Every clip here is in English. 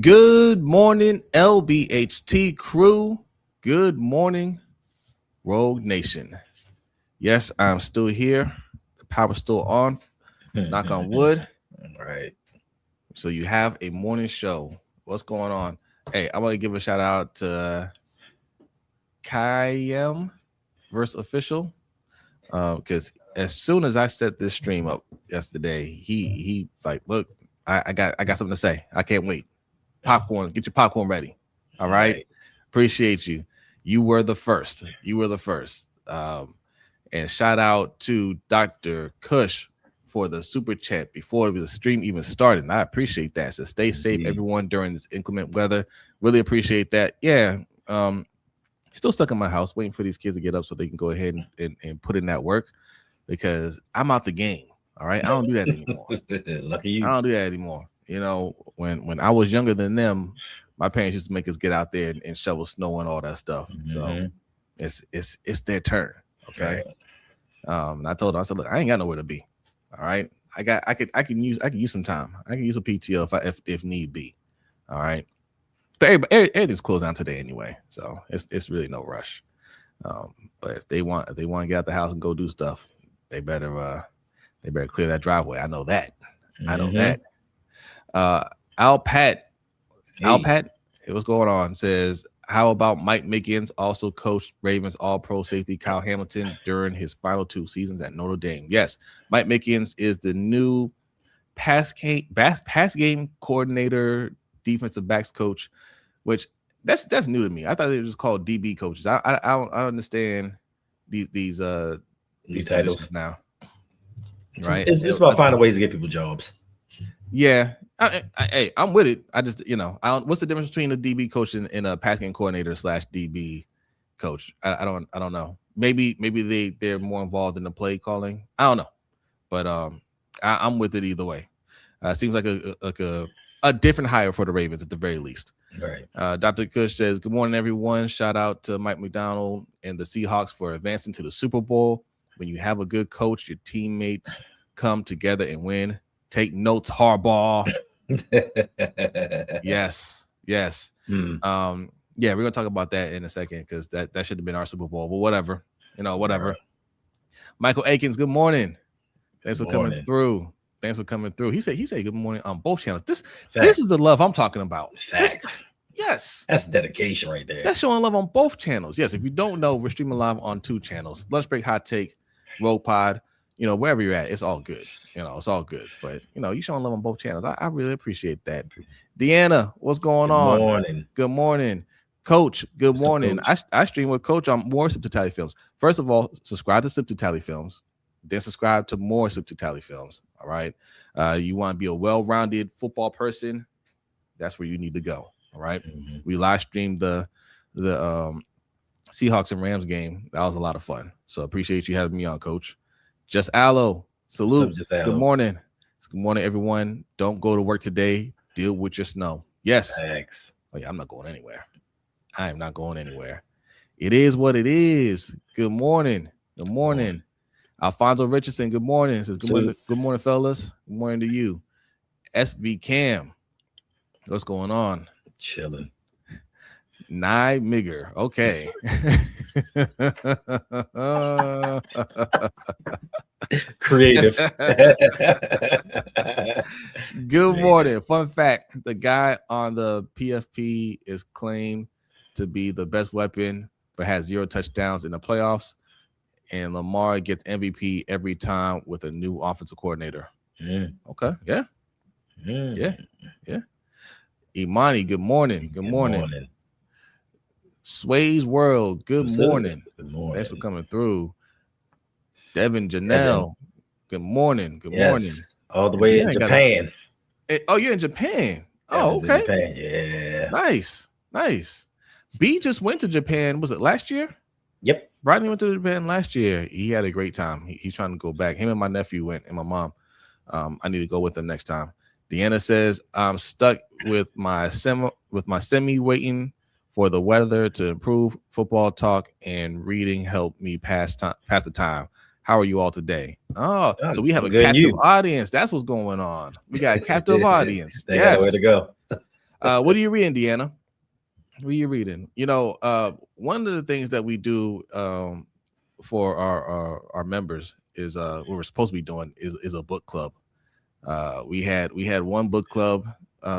Good morning, LBHT crew. Good morning, Rogue Nation. Yes, I'm still here. The power's still on. Knock on wood. All right. So you have a morning show. What's going on? Hey, I want to give a shout out to Kayem versus Official. Because as soon as I set this stream up yesterday, he's like, look, I got something to say. I can't wait. Popcorn, get your popcorn ready. All right. Appreciate you. You were the first. And shout out to Dr. Kush for the super chat before the stream even started. And I appreciate that. So stay safe, everyone, during this inclement weather. Really appreciate that. Yeah. Still stuck in my house waiting for these kids to get up so they can go ahead and put in that work because I'm out the game. All right. I don't do that anymore. Lucky you. I don't do that anymore. You know, when I was younger than them, my parents used to make us get out there and shovel snow and all that stuff. So it's their turn. Okay. And I told them, I said, look, I ain't got nowhere to be. All right. I can use some time. I can use a PTO if need be. All right. But everything's closed down today anyway. So it's really no rush. But if they want to get out the house and go do stuff, they better clear that driveway. I know that. I know that. Alpat, what's going on? Says, how about Mike Mickens also coached Ravens All-Pro safety Kyle Hamilton during his final 2 seasons at Notre Dame? Yes, Mike Mickens is the new pass game coordinator, defensive backs coach, which that's new to me. I thought they were just called DB coaches. I don't understand these titles now. Right? It's about finding ways to get people jobs. Yeah. Hey, I'm with it. I just, what's the difference between a DB coach and a pass game coordinator / DB coach? I don't know. Maybe they're more involved in the play calling. I don't know, but I'm with it either way. Seems like a different hire for the Ravens at the very least. Right. Dr. Kush says, good morning, everyone. Shout out to Mike McDonald and the Seahawks for advancing to the Super Bowl. When you have a good coach, your teammates come together and win. Take notes, Harbaugh. Yes. Yeah, we're gonna talk about that in a second because that should have been our Super Bowl, but whatever. Whatever. Michael Akins, good morning. Thanks for coming through. He said good morning on both channels. This is the love I'm talking about. Facts. Yes. That's dedication right there. That's showing love on both channels. Yes, if you don't know, we're streaming live on 2 channels. Lunch Break, Hot Take, Rogue Pod. Wherever you're at, it's all good. It's all good. But, you showing love on both channels. I really appreciate that. Deanna, what's going on? Good morning. Coach, good morning. Coach? I stream with Coach on more Sip to Tally Films. First of all, subscribe to Sip to Tally Films. Then subscribe to more Sip to Tally Films. All right. You want to be a well-rounded football person, that's where you need to go. All right. We live streamed the Seahawks and Rams game. That was a lot of fun. So appreciate you having me on, Coach. Just Aloe, salute. Good morning. Good morning, everyone. Don't go to work today. Deal with your snow. Yes. Thanks. Oh, yeah, I'm not going anywhere. I am not going anywhere. It is what it is. Good morning. Good morning. Alfonso Richardson, good morning. Says, good morning, fellas. Good morning to you. SB Cam. What's going on? Chilling. Nye Migger. Okay. Creative. Good morning. Fun fact, the guy on the PFP is claimed to be the best weapon, but has 0 touchdowns in the playoffs. And Lamar gets MVP every time with a new offensive coordinator. Okay. Yeah. Imani, good morning. Good morning. Sway's World, good morning. Thanks for coming through. Devin Janelle, good morning. Good morning. All the way in Japan. Oh, you're in Japan. Oh, okay. Japan. Yeah. Nice. B just went to Japan. Was it last year? Yep. Rodney went to Japan last year. He had a great time. He's trying to go back. Him and my nephew went, and my mom. I need to go with them next time. Deanna says, I'm stuck with my semi waiting for the weather to improve. Football talk and reading help me pass the time. How are you all today? Oh, so we have a captive audience. That's what's going on. We got a captive audience. They got a way to go. What are you reading, Deanna? What are you reading? You know, one of the things that we do for our members is what we're supposed to be doing is a book club. We had one book club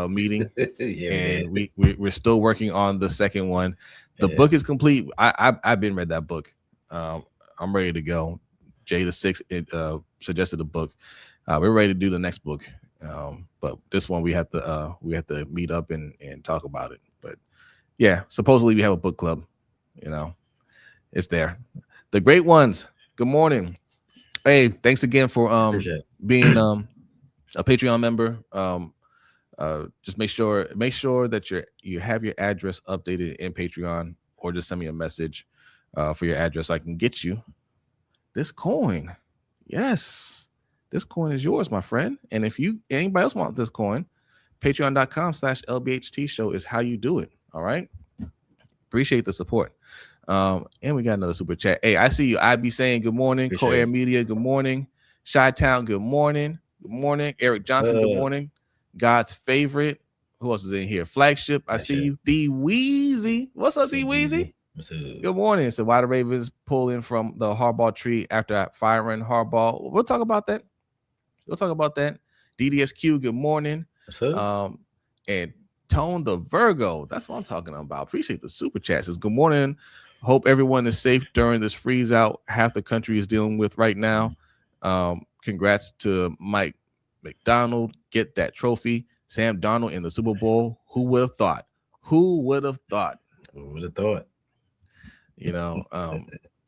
meeting, and we're still working on the second one. The book is complete. I've been read that book. I'm ready to go. Jay the Sixth suggested a book. We're ready to do the next book. But this one we have to meet up and talk about it. But yeah, supposedly we have a book club. You know, it's there. The Great Ones. Good morning. Hey, thanks again for being a Patreon member. Just make sure that you have your address updated in Patreon, or just send me a message for your address so I can get you this coin. Yes, this coin is yours, my friend. And if anybody else want this coin, patreon.com/LBHTShow is how you do it. All right. Appreciate the support. And we got another super chat. Hey, I see you. I'd be saying good morning. Co-Air Media, good morning. Chi-Town, good morning. Good morning. Eric Johnson, good morning. God's favorite. Who else is in here? Flagship. I see you. D Weezy. What's up, D Weezy? Good morning. So why the Ravens pulling from the Harbaugh tree after firing Harbaugh? We'll talk about that. DDSQ, good morning. And Tone the Virgo. That's what I'm talking about. Appreciate the super chat. Says good morning. Hope everyone is safe during this freeze out half the country is dealing with right now. Congrats to Mike McDonald. Get that trophy. Sam Darnold in the Super Bowl. Who would have thought? You know,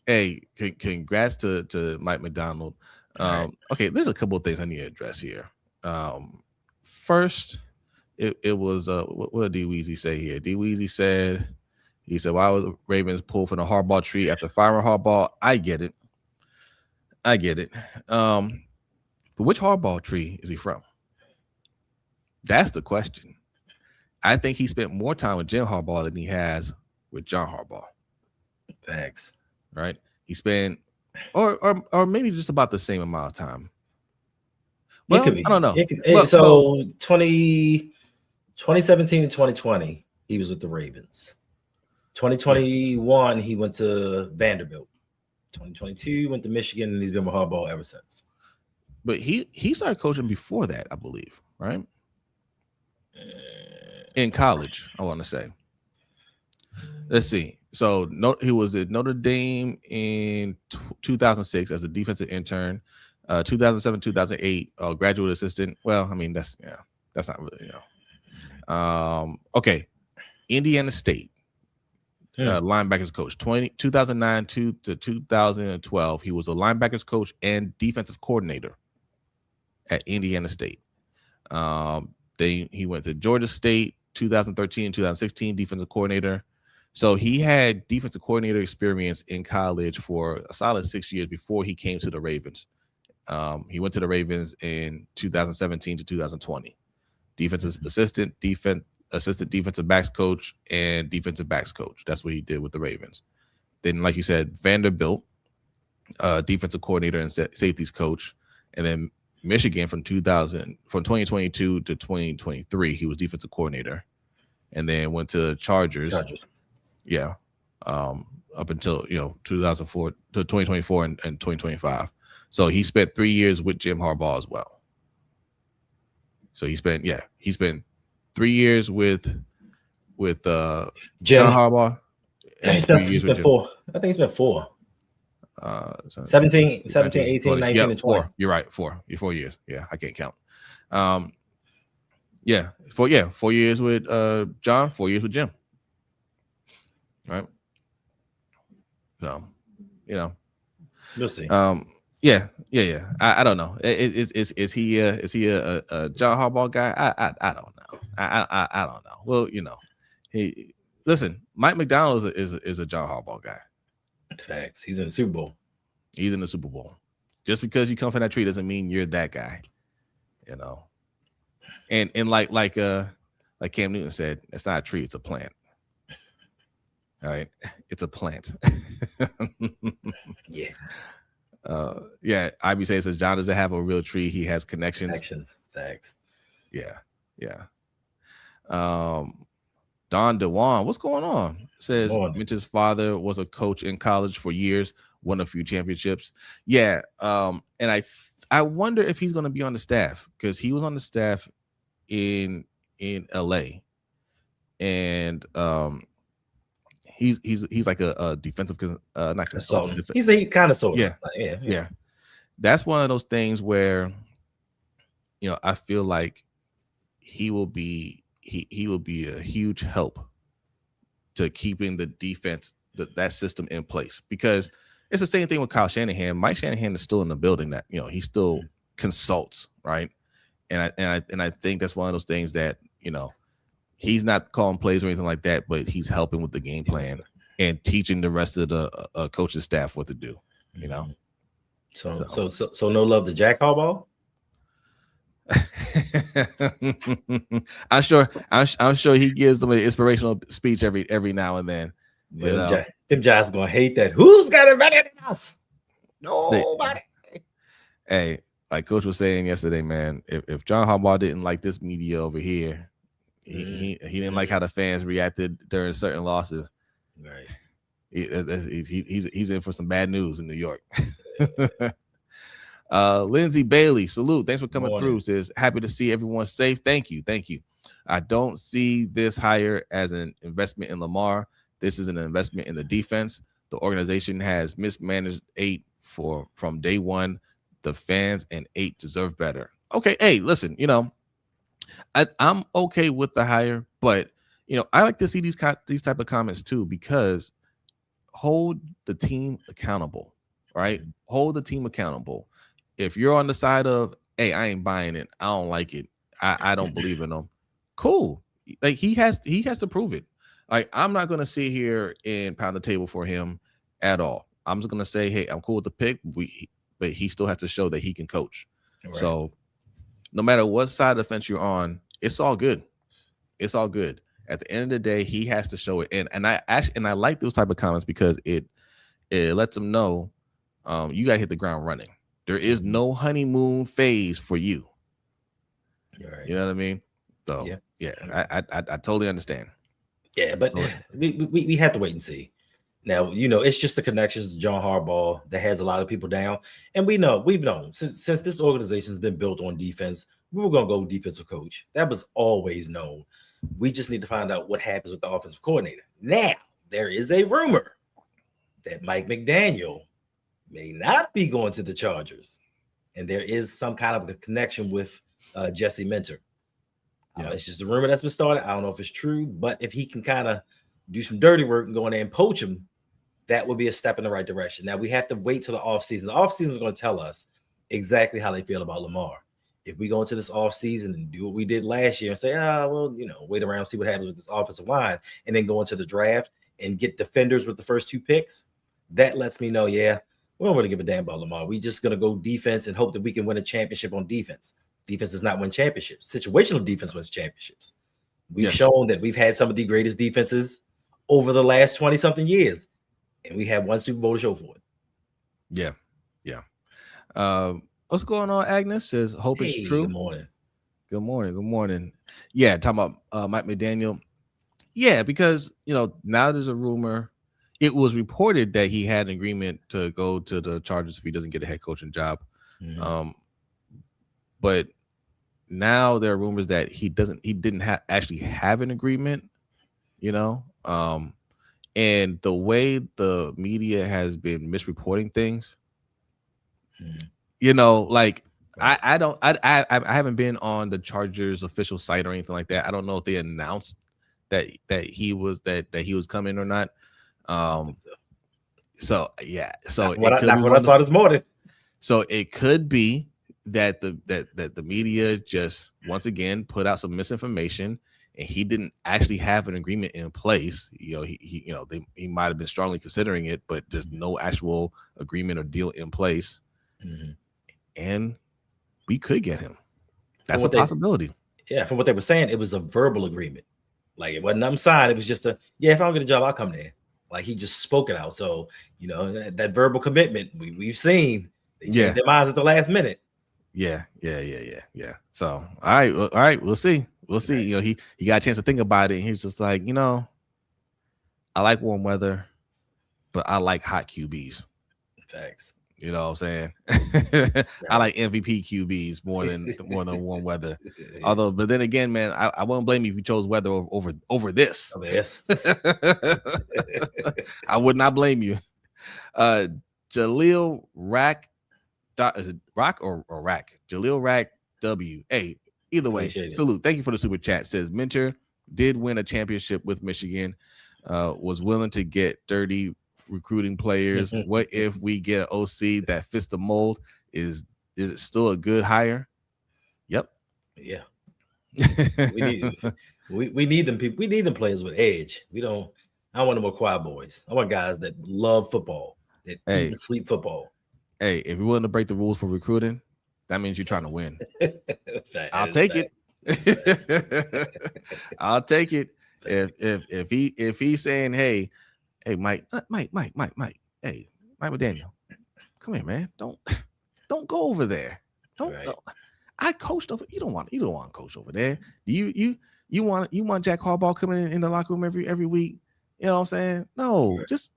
hey, congrats to Mike McDonald. Okay, there's a couple of things I need to address here. First, it was what did D Weezy say here? D Weezy said, why would the Ravens pull from the Harbaugh tree after firing Harbaugh? I get it. But which Harbaugh tree is he from? That's the question. I think he spent more time with Jim Harbaugh than he has with John Harbaugh. Thanks. Right? He spent or maybe just about the same amount of time. Well, I don't know. 2017 and 2020, he was with the Ravens. 2021, he went to Vanderbilt. 2022, went to Michigan, and he's been with Harbaugh ever since. But he started coaching before that, I believe, right? In college, I want to say. Let's see. So he was at Notre Dame in 2006 as a defensive intern. 2007, 2008, graduate assistant. Well, I mean, that's not really, okay. Indiana State, linebackers coach. 2009 to 2012, he was a linebackers coach and defensive coordinator at Indiana State. Then he went to Georgia State, 2013 and 2016, defensive coordinator. So he had defensive coordinator experience in college for a solid 6 years before he came to the Ravens. He went to the Ravens in 2017 to 2020. Defensive assistant, defensive backs coach, and defensive backs coach. That's what he did with the Ravens. Then, like you said, Vanderbilt, defensive coordinator and safeties coach, and then Michigan from 2022 to 2023, he was defensive coordinator, and then went to Chargers. Yeah, up until 2004 to 2024 and 2025. So he spent 3 years with Jim Harbaugh as well. So he spent 3 years with John Harbaugh. And he's been 4. I think he's been 4. 17, 18, 19, and 20. 4. You're right. 4 years. Yeah, I can't count. 4 years with John, 4 years with Jim. Right. So, we'll see. Yeah. I don't know. Is he a John Harbaugh guy? I don't know. I don't know. Well, listen. Mike McDonald is a John Harbaugh guy. Facts. He's in the Super Bowl. He's in the Super Bowl. Just because you come from that tree doesn't mean you're that guy. And like Cam Newton said, it's not a tree, it's a plant. All right, it's a plant. Yeah. IB says John doesn't have a real tree. He has connections. Thanks. Yeah. Don DeWan, what's going on? Says Morning. Mitch's father was a coach in college for years, won a few championships. Yeah, and I wonder if he's going to be on the staff because he was on the staff in LA, and he's like a defensive not consultant. He's kind of sort of. Yeah. That's one of those things where, you know, I feel like he will be a huge help to keeping the defense, that system in place, because it's the same thing with Kyle Shanahan. Mike Shanahan is still in the building, that, you know, he still consults, right? And I think that's one of those things that, you know, he's not calling plays or anything like that, but he's helping with the game plan and teaching the rest of the coaching staff what to do, you know? So no love to Jack Harbaugh? I'm sure he gives them an inspirational speech every now and then. But, them guys gonna hate that. Who's got it better than us? Nobody. Hey, like Coach was saying yesterday, man, if John Harbaugh didn't like this media over here, he didn't like how the fans reacted during certain losses. Right. He's in for some bad news in New York. Lindsay Bailey, salute. Thanks for coming through. Says, happy to see everyone safe. Thank you. I don't see this hire as an investment in Lamar. This is an investment in the defense. The organization has mismanaged 8 from day one. The fans and 8 deserve better. Okay, hey, listen, you know, I'm okay with the hire, but, you know, I like to see these type of comments too, because hold the team accountable, right? Hold the team accountable. If you're on the side of, hey, I ain't buying it, I don't like it, I don't believe in them, cool. Like, he has to prove it. Like, I'm not gonna sit here and pound the table for him at all. I'm just gonna say, hey, I'm cool with the pick, but he still has to show that he can coach. Right. So no matter what side of the fence you're on, it's all good. It's all good. At the end of the day, he has to show it. And I like those type of comments because it lets them know you gotta hit the ground running. There is no honeymoon phase for you. Right. You know what I mean? So yeah. I totally understand. Yeah, but we have to wait and see. Now, you know, it's just the connections to John Harbaugh that has a lot of people down. And we've known since this organization has been built on defense, we were going to go defensive coach. That was always known. We just need to find out what happens with the offensive coordinator. Now, there is a rumor that Mike McDaniel may not be going to the Chargers. And there is some kind of a connection with Jesse Minter. It's just a rumor that's been started. I don't know if it's true, but if he can kind of do some dirty work and go in there and poach him, that would be a step in the right direction. Now, we have to wait till the offseason. The offseason is going to tell us exactly how they feel about Lamar. If we go into this offseason and do what we did last year and say, well, you know, wait around, see what happens with this offensive line, and then go into the draft and get defenders with the first 2 picks, that lets me know, we don't really give a damn about Lamar. We're just going to go defense and hope that we can win a championship on defense. Defense does not win championships. Situational defense wins championships. We've shown that we've had some of the greatest defenses over the last 20-something years, and we have one Super Bowl to show for it. Yeah. What's going on? Agnes says, hope it's true. Good morning. Yeah, talking about Mike McDaniel. Yeah, because, you know, now there's a rumor. It was reported that he had an agreement to go to the Chargers if he doesn't get a head coaching job. Mm-hmm. But now there are rumors that he didn't actually have an agreement, you know. And the way the media has been misreporting things, you know, like I haven't been on the Chargers official site or anything like that. I don't know if they announced that he was coming or not. So what I saw this morning. So it could be that the media just once again put out some misinformation, and he didn't actually have an agreement in place. You know, he might have been strongly considering it, but there's no actual agreement or deal in place. Mm-hmm. And we could get him. That's a possibility. From what they were saying, it was a verbal agreement. Like, it wasn't nothing signed. It was just if I don't get a job, I'll come there. Like, he just spoke it out. So, you know, that verbal commitment we've seen. They changed their minds at the last minute. Yeah. So, all right, we'll see. we'll see. You know, he got a chance to think about it, and he was just like, you know, I like warm weather, but I like hot QBs. Facts. You know what I'm saying? I like MVP QBs more than warm weather. Although, but then again, man, I wouldn't blame you if you chose weather over this. Yes. I would not blame you. Jaleel Rack, is it Rock or Rack? Jaleel Rack W. Hey, either way, salute. Thank you for the super chat. Says Mentor did win a championship with Michigan. Was willing to get dirty recruiting players. What if we get an OC that fits the mold? Is it still a good hire? Yep. Yeah. we need them people. We need them players with edge. I don't want no more choir boys. I want guys that love football, that eat and sleep football. Hey, if you're willing to break the rules for recruiting, that means you're trying to win. I'll take it. I'll take it. If he's saying, hey, Mike, hey, Mike McDaniel, come here, man. Don't go over there. Don't. I coached over. You don't want to coach over there. You want Jack Harbaugh coming in the locker room every week? You know what I'm saying? No, just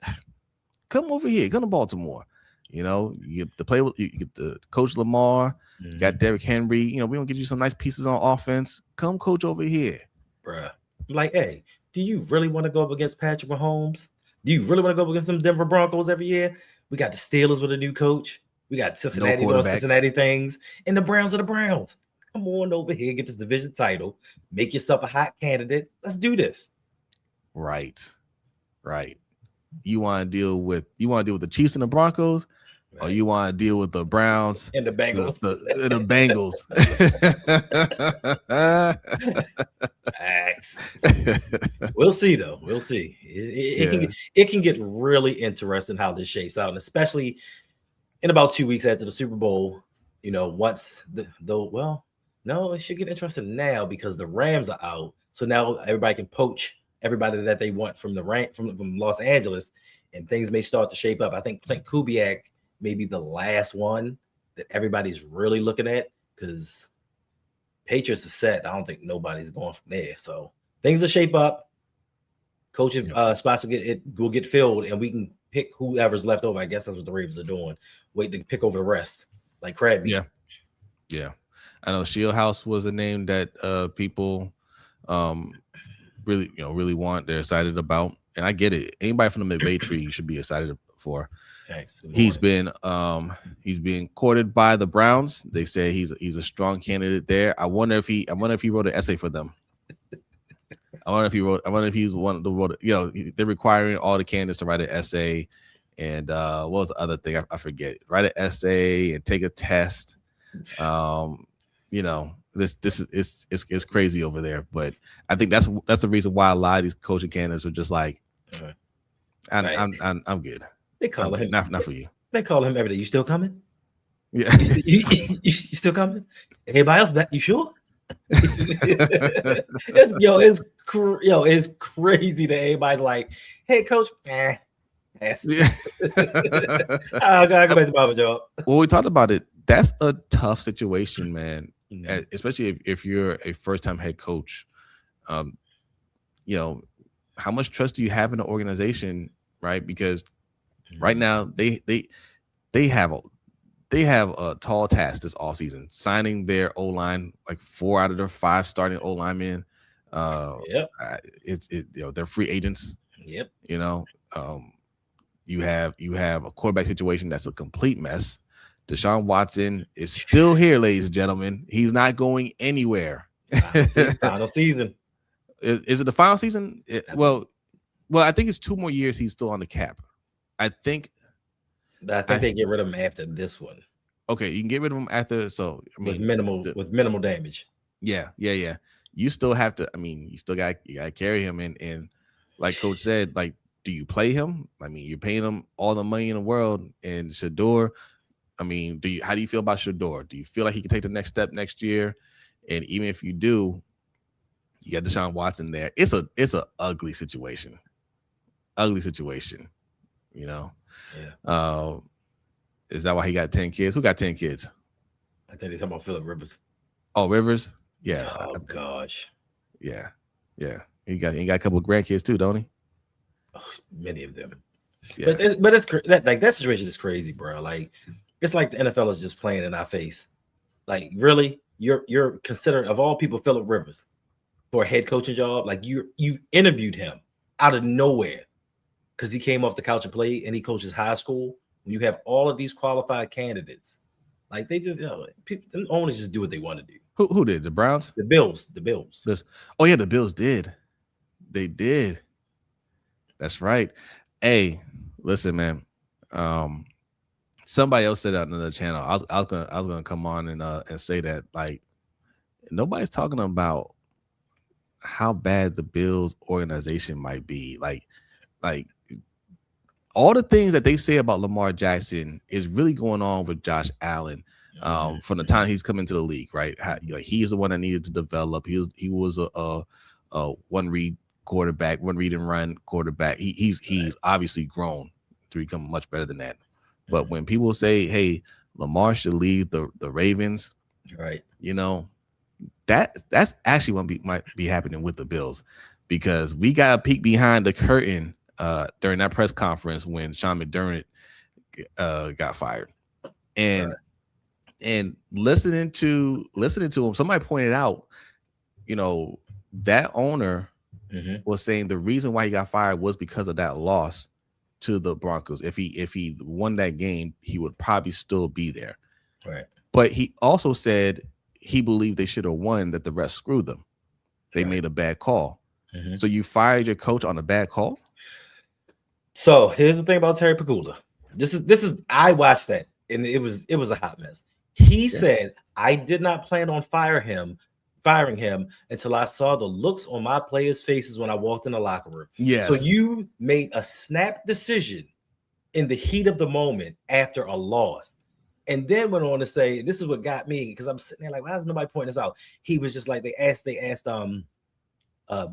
come over here. Come to Baltimore. You know, you get to play with, you get to coach Lamar. You got Derrick Henry. You know, we gonna get you some nice pieces on offense. Come coach over here, bruh. Like, hey, do you really want to go up against Patrick Mahomes? Do you really want to go up against them Denver Broncos every year? We got the Steelers with a new coach. We got Cincinnati doing Cincinnati things, and the Browns are the Browns. Come on over here, get this division title, make yourself a hot candidate. Let's do this. Right. You want to deal with the Chiefs and the Broncos, or you want to deal with the Browns and the Bengals? The Bengals. We'll see, though. We'll see. It can get really interesting how this shapes out, and especially in about 2 weeks after the Super Bowl. You know, once it should get interesting now because the Rams are out, so now everybody can poach everybody that they want from from Los Angeles, and things may start to shape up. I think Clint Kubiak may be the last one that everybody's really looking at because Patriots are set. I don't think nobody's going from there. So things will shape up. Coaching spots will get filled, and we can pick whoever's left over. I guess that's what the Ravens are doing. Wait to pick over the rest, like Crabby. Yeah. I know Shieldhouse was a name that people really want. They're excited about, and I get it. Anybody from the McVay tree you should be excited for. Thanks. He's being courted by the Browns. They say he's a strong candidate there. I wonder if he wrote an essay for them. I wonder if he's one of the wrote. You know, they're requiring all the candidates to write an essay, and what was the other thing? I forget. Write an essay and take a test. You know, this is crazy over there, but I think that's the reason why a lot of these coaching candidates are just like, I'm good. They call him not for you. They call him every day. You still coming? Yeah. You still coming? Anybody else back? You sure? It's crazy that everybody's like, hey, coach. Yes. I gotta go back to my job. Well, we talked about it. That's a tough situation, man. Especially if you're a first-time head coach. You know, how much trust do you have in the organization, right? Because right now they have a tall task this offseason, signing their O-line, like 4 out of their 5 starting O-linemen. They're free agents. Yep. You know, you have a quarterback situation that's a complete mess. Deshaun Watson is still here, ladies and gentlemen. He's not going anywhere. Final season. Is it the final season? Well, I think it's 2 more years. He's still on the cap. I think they get rid of him after this one. Okay, you can get rid of him after. So with minimal damage. Yeah. You still have to. I mean, you got to carry him, and like Coach said, like, do you play him? I mean, you're paying him all the money in the world, and Shador. I mean, how do you feel about Shador? Do you feel like he can take the next step next year? And even if you do, you got Deshaun Watson there. It's a ugly situation. You know. Yeah. Is that why he got 10 kids? Who got 10 kids? I think they're talking about Phillip Rivers. Oh, Rivers? Yeah. Oh gosh. Yeah. He got a couple of grandkids too, don't he? Oh, many of them. Yeah. But it's that situation is crazy, bro. Like it's like the NFL is just playing in our face. Like really, you're considered of all people Phillip Rivers for a head coaching job. Like you interviewed him out of nowhere because he came off the couch and played, and he coaches high school. When you have all of these qualified candidates, like they just people, owners just do what they want to do. Who did? The Browns? The Bills. Oh yeah, the Bills did. They did. That's right. Hey, listen, man. Somebody else said that on another channel. I was gonna come on and say that like nobody's talking about how bad the Bills organization might be. Like all the things that they say about Lamar Jackson is really going on with Josh Allen. From the time he's come into the league, right? He's the one that needed to develop. He was a one read quarterback, one read and run quarterback. He's obviously grown to become much better than that. But when people say, "Hey, Lamar should leave the Ravens," right? You know, that's actually what might be happening with the Bills, because we got a peek behind the curtain during that press conference when Sean McDermott got fired, and listening to him, somebody pointed out, that owner was saying the reason why he got fired was because of that loss to the Broncos. If he won that game, he would probably still be there. Right. But he also said he believed they should have won, that the refs screwed them. They made a bad call. So you fired your coach on a bad call? So here's the thing about Terry Pegula. This is I watched that, and it was a hot mess. He said, I did not plan on firing him until I saw the looks on my players' faces when I walked in the locker room. Yes. So you made a snap decision in the heat of the moment after a loss. And then went on to say, this is what got me, because I'm sitting there like, why is nobody pointing this out? He was just like, they asked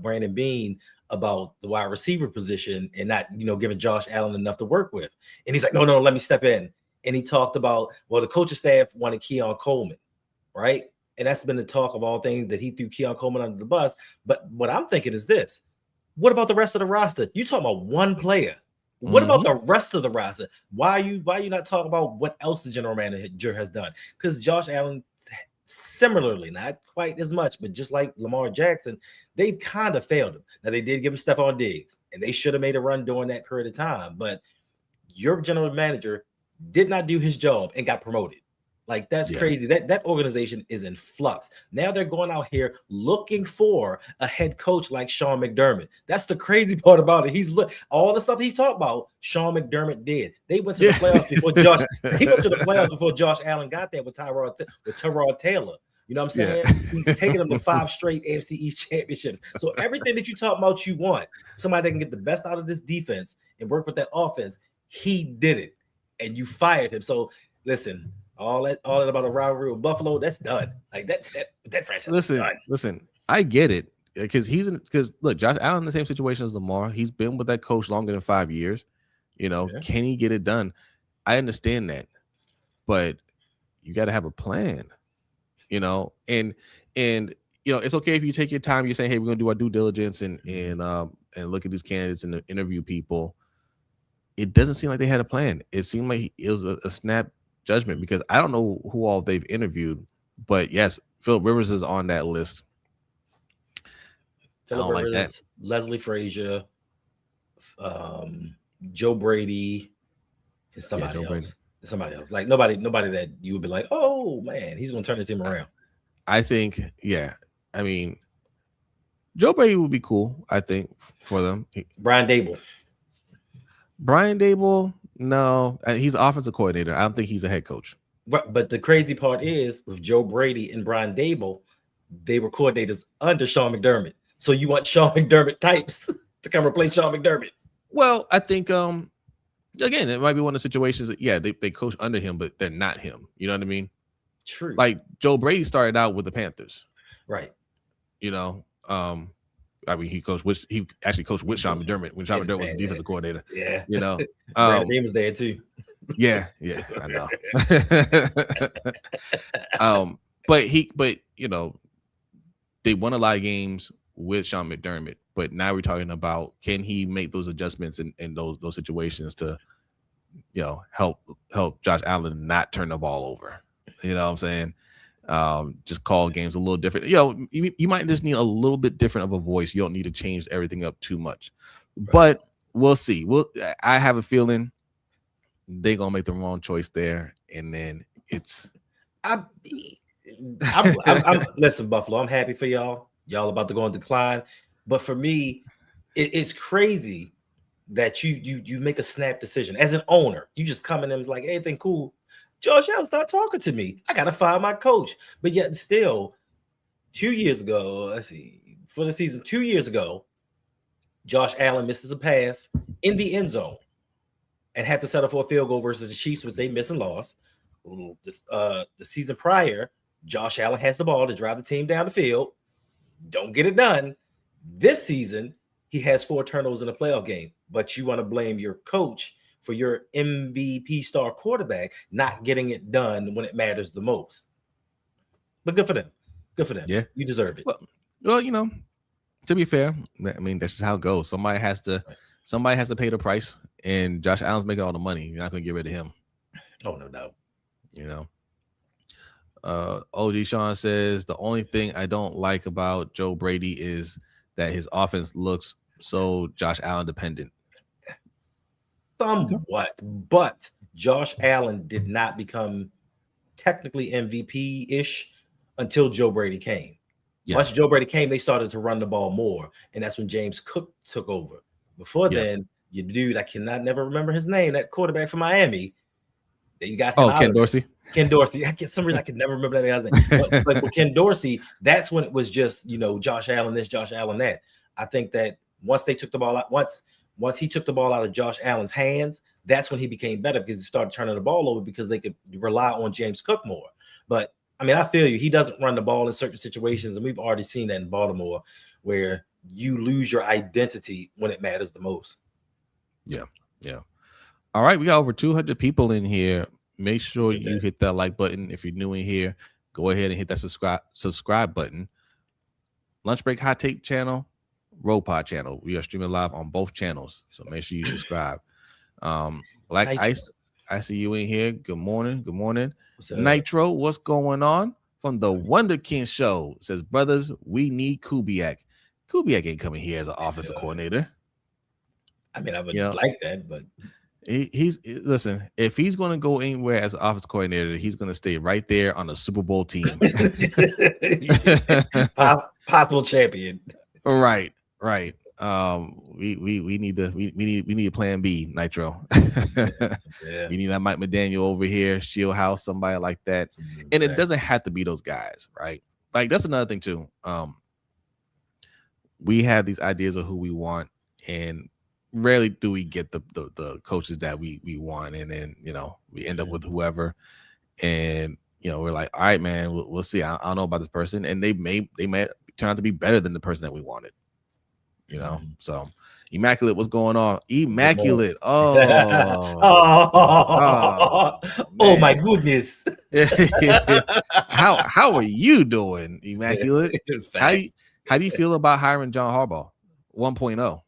Brandon Beane about the wide receiver position and not, giving Josh Allen enough to work with. And he's like, no, let me step in. And he talked about, well, the coaching staff wanted Keon Coleman, right? And that's been the talk of all things, that he threw Keon Coleman under the bus. But what I'm thinking is this: what about the rest of the roster? You talking about one player? What about the rest of the roster? Why are you not talking about what else the general manager has done? Because Josh Allen, similarly, not quite as much, but just like Lamar Jackson, they've kind of failed him. Now, they did give him Stephon Diggs, and they should have made a run during that period of time. But your general manager did not do his job and got promoted. Like, that's crazy. That organization is in flux. Now they're going out here looking for a head coach like Sean McDermott. That's the crazy part about it. All the stuff he's talking about, Sean McDermott did. They went to the playoffs before Josh. They went to the playoffs before Josh Allen got there with Tyrod Taylor. You know what I'm saying? He's taking them to 5 straight AFC East championships. So everything that you talk about, you want somebody that can get the best out of this defense and work with that offense. He did it, and you fired him. So listen. All that about a rivalry with Buffalo, that's done. Like that franchise. Listen, I get it, because look, Josh Allen in the same situation as Lamar. He's been with that coach longer than 5 years. Can he get it done? I understand that, but you got to have a plan. And it's okay if you take your time. You're saying, hey, we're gonna do our due diligence and look at these candidates and interview people. It doesn't seem like they had a plan. It seemed like it was a snap judgment, because I don't know who all they've interviewed, but yes, Phillip Rivers is on that list. Phillip Rivers, like that. Leslie Frazier, Joe Brady, and somebody else. Brady. Somebody else. Like nobody that you would be like, oh man, he's gonna turn this team around. I think, I mean, Joe Brady would be cool, I think, for them. Brian Dable, no, he's an offensive coordinator. I don't think he's a head coach. But the crazy part is, with Joe Brady and Brian Dable, they were coordinators under Sean McDermott. So you want Sean McDermott types to come replace Sean McDermott? Well, I think again, it might be one of the situations that they coach under him, but they're not him. You know what I mean? True. Like Joe Brady started out with the Panthers, right? I mean, he actually coached with Sean McDermott when Sean McDermott was the defensive coordinator. Yeah. Brandon Beane was there too. Yeah, I know. But they won a lot of games with Sean McDermott, but now we're talking about can he make those adjustments in those situations to, you know, help Josh Allen not turn the ball over. You know what I'm saying? Just call games a little different. You know, you might just need a little bit different of a voice. You don't need to change everything up too much, but we'll see. I have a feeling they're gonna make the wrong choice there, and then it's. I'm listen, Buffalo. I'm happy for y'all. Y'all about to go on decline, but for me, it's crazy that you make a snap decision as an owner. You just come in and like, anything cool. Josh Allen's not talking to me. I gotta fire my coach. But yet still, 2 years ago, let's see, for the season, 2 years ago, Josh Allen misses a pass in the end zone and have to settle for a field goal versus the Chiefs, which they miss and lost. The season prior, Josh Allen has the ball to drive the team down the field. Don't get it done. This season, he has 4 turnovers in a playoff game, but you want to blame your coach for your MVP star quarterback not getting it done when it matters the most. But good for them. Good for them. Yeah. You deserve it. Well, you know, to be fair, I mean, that's just how it goes. Somebody has to pay the price, and Josh Allen's making all the money. You're not going to get rid of him. Oh, no doubt. You know, OG Sean says the only thing I don't like about Joe Brady is that his offense looks so Josh Allen dependent. Somewhat, but Josh Allen did not become technically MVP-ish until Joe Brady came. Yeah. Once Joe Brady came, they started to run the ball more, and that's when James Cook took over. Before then, your dude, I never remember his name, that quarterback from Miami. They got him Ken Dorsey. Ken Dorsey. Some reason I can never remember that guy's name. But with Ken Dorsey, that's when it was just, you know, Josh Allen this, Josh Allen that. I think that once they took the ball out, once he took the ball out of Josh Allen's hands, that's when he became better because he started turning the ball over because they could rely on James Cook more. But I mean, I feel you. He doesn't run the ball in certain situations, and we've already seen that in Baltimore, where you lose your identity when it matters the most. Yeah. All right, we got over 200 people in here. Make sure you hit that like button. If you're new in here, go ahead and hit that subscribe button. Lunch Break Hot Take channel, Road Pod channel. We are streaming live on both channels, so make sure you subscribe. Black Ice, I see you in here. Good morning. Good morning. Nitro, what's going on? From the Wonder King show. It says, brothers, we need Kubiak. Kubiak ain't coming here as an offensive coordinator. I mean, I would like that, but listen, if he's going to go anywhere as an offensive coordinator, he's going to stay right there on the Super Bowl team. Possible champion. Right. We need a plan B, Nitro. We need that Mike McDaniel over here, Shield House, somebody like that. And it doesn't have to be those guys, right? Like that's another thing too. We have these ideas of who we want, and rarely do we get the coaches that we want, and then we end up with whoever, and we're like, all right, man, we'll see. I don't know about this person, and they may turn out to be better than the person that we wanted. So Immaculate, what's going on? Immaculate. Oh my goodness. How are you doing, Immaculate? How do you feel about hiring John Harbaugh 1.0?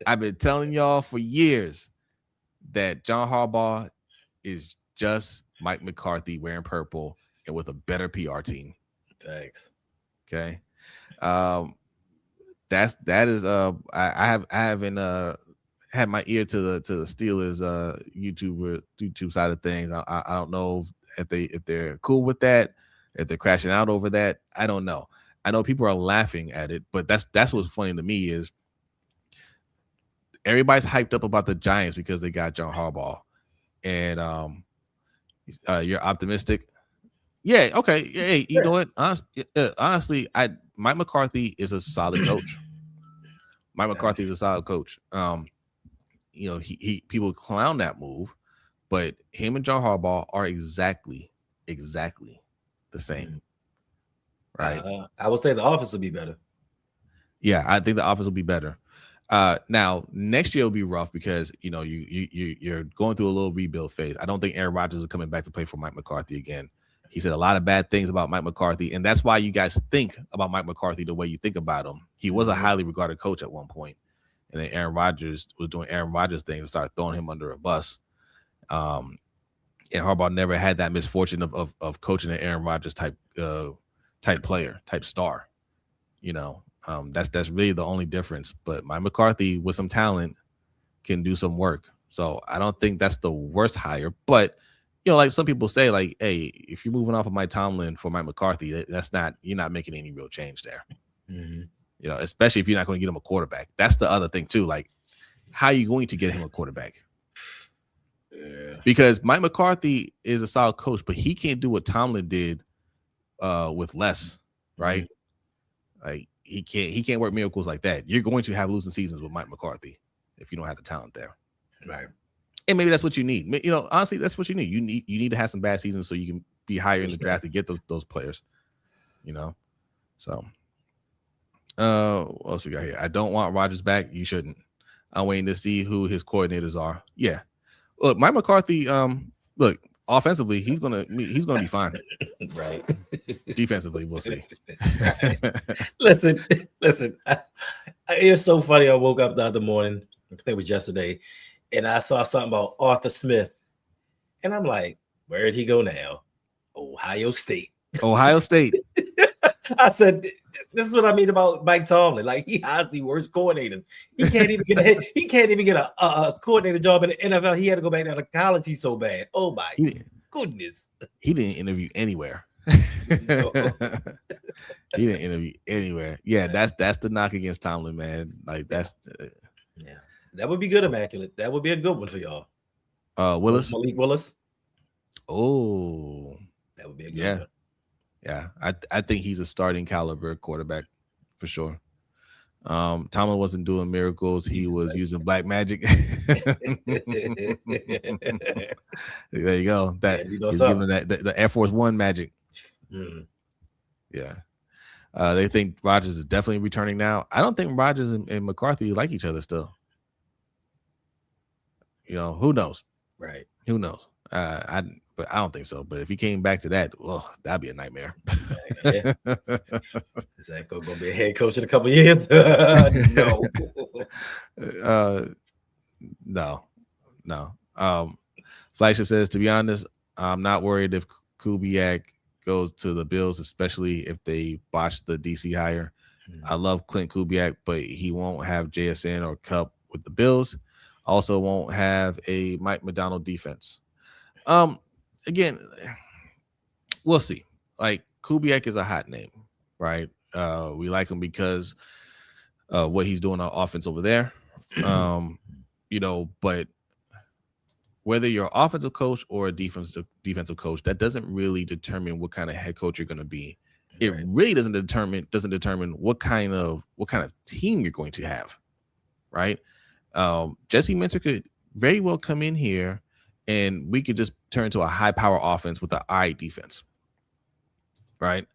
I've been telling y'all for years that John Harbaugh is just Mike McCarthy wearing purple and with a better PR team. Thanks. Okay. I haven't had my ear to the Steelers YouTube side of things. I don't know if they're cool with that, if they're crashing out over that. I don't know. I know people are laughing at it, but that's what's funny to me is everybody's hyped up about the Giants because they got John Harbaugh, and you're optimistic. Yeah, okay. Hey, you know what? Honestly, Mike McCarthy is a solid coach. Mike McCarthy is a solid coach. He people clown that move, but him and John Harbaugh are exactly the same. Right. I would say the offense will be better. Yeah, I think the offense will be better. Now next year will be rough because you're going through a little rebuild phase. I don't think Aaron Rodgers is coming back to play for Mike McCarthy again. He said a lot of bad things about Mike McCarthy, and that's why you guys think about Mike McCarthy the way you think about him. He was a highly regarded coach at one point, and then Aaron Rodgers was doing Aaron Rodgers things and started throwing him under a bus. And Harbaugh never had that misfortune of coaching an Aaron Rodgers type player, type star. That's really the only difference. But Mike McCarthy with some talent can do some work. So I don't think that's the worst hire. But like some people say, like, hey, if you're moving off of Mike Tomlin for Mike McCarthy, you're not making any real change there. Especially if you're not going to get him a quarterback. That's the other thing too. Like, how are you going to get him a quarterback? Yeah. Because Mike McCarthy is a solid coach, but he can't do what Tomlin did with less, right? Like he can't work miracles like that. You're going to have losing seasons with Mike McCarthy if you don't have the talent there, right? And maybe that's what you need. Honestly, that's what you need. You need to have some bad seasons so you can be higher in the draft to get those players. So what else we got here? I don't want Rodgers back. You shouldn't. I'm waiting to see who his coordinators are. Yeah. Look, Mike McCarthy, offensively, he's gonna be fine. Right. Defensively, we'll see. Right. Listen. It's so funny. I woke up the other morning, I think it was yesterday, and I saw something about Arthur Smith. And I'm like, where'd he go now? Ohio State. I said, this is what I mean about Mike Tomlin. Like, he has the worst coordinators. He can't even get a coordinator job in the NFL. He had to go back down to college. He's so bad. Oh my goodness. He didn't interview anywhere. He didn't interview anywhere. Yeah, that's the knock against Tomlin, man. Like that's that would be good, Immaculate. That would be a good one for y'all. Willis, Malik Willis. Oh, that would be a good one. Yeah, I think he's a starting caliber quarterback for sure. Tomlin wasn't doing miracles; he was using black magic. There you go. That he's giving the Air Force One magic. Yeah. They think Rodgers is definitely returning now. I don't think Rodgers and McCarthy like each other still. Who knows? Right. Who knows? But I don't think so. But if he came back to that, that'd be a nightmare. Yeah. Is that going to be a head coach in a couple of years? No. Flagship says, to be honest, I'm not worried if Kubiak goes to the Bills, especially if they botch the DC hire. I love Clint Kubiak, but he won't have JSN or Cup with the Bills. Also won't have a Mike McDonald defense. Again, we'll see. Like, Kubiak is a hot name, right? We like him because what he's doing on offense over there. But whether you're an offensive coach or a defensive coach, that doesn't really determine what kind of head coach you're going to be. It really doesn't determine what kind of team you're going to have, right? Jesse Minter could very well come in here and we could just turn to a high power offense with an eye defense, right?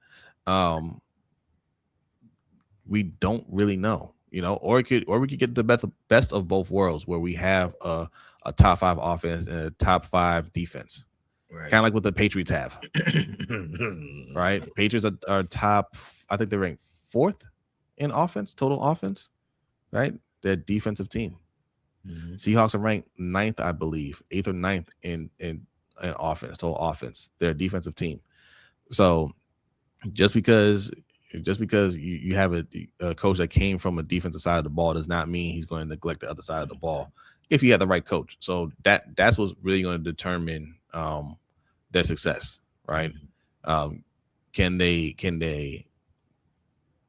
We don't really know, or we could get the best of both worlds, where we have a top 5 offense and a top 5 defense, right? Kind of like what the Patriots have, right? Patriots are top, I think they're ranked 4th in offense, total offense, right? They're a defensive team. Seahawks are ranked 9th, I believe, 8th or 9th in offense, total offense. They're a defensive team. So just because you have a coach that came from a defensive side of the ball does not mean he's going to neglect the other side of the ball if you have the right coach. So that's what's really going to determine their success, right? Can they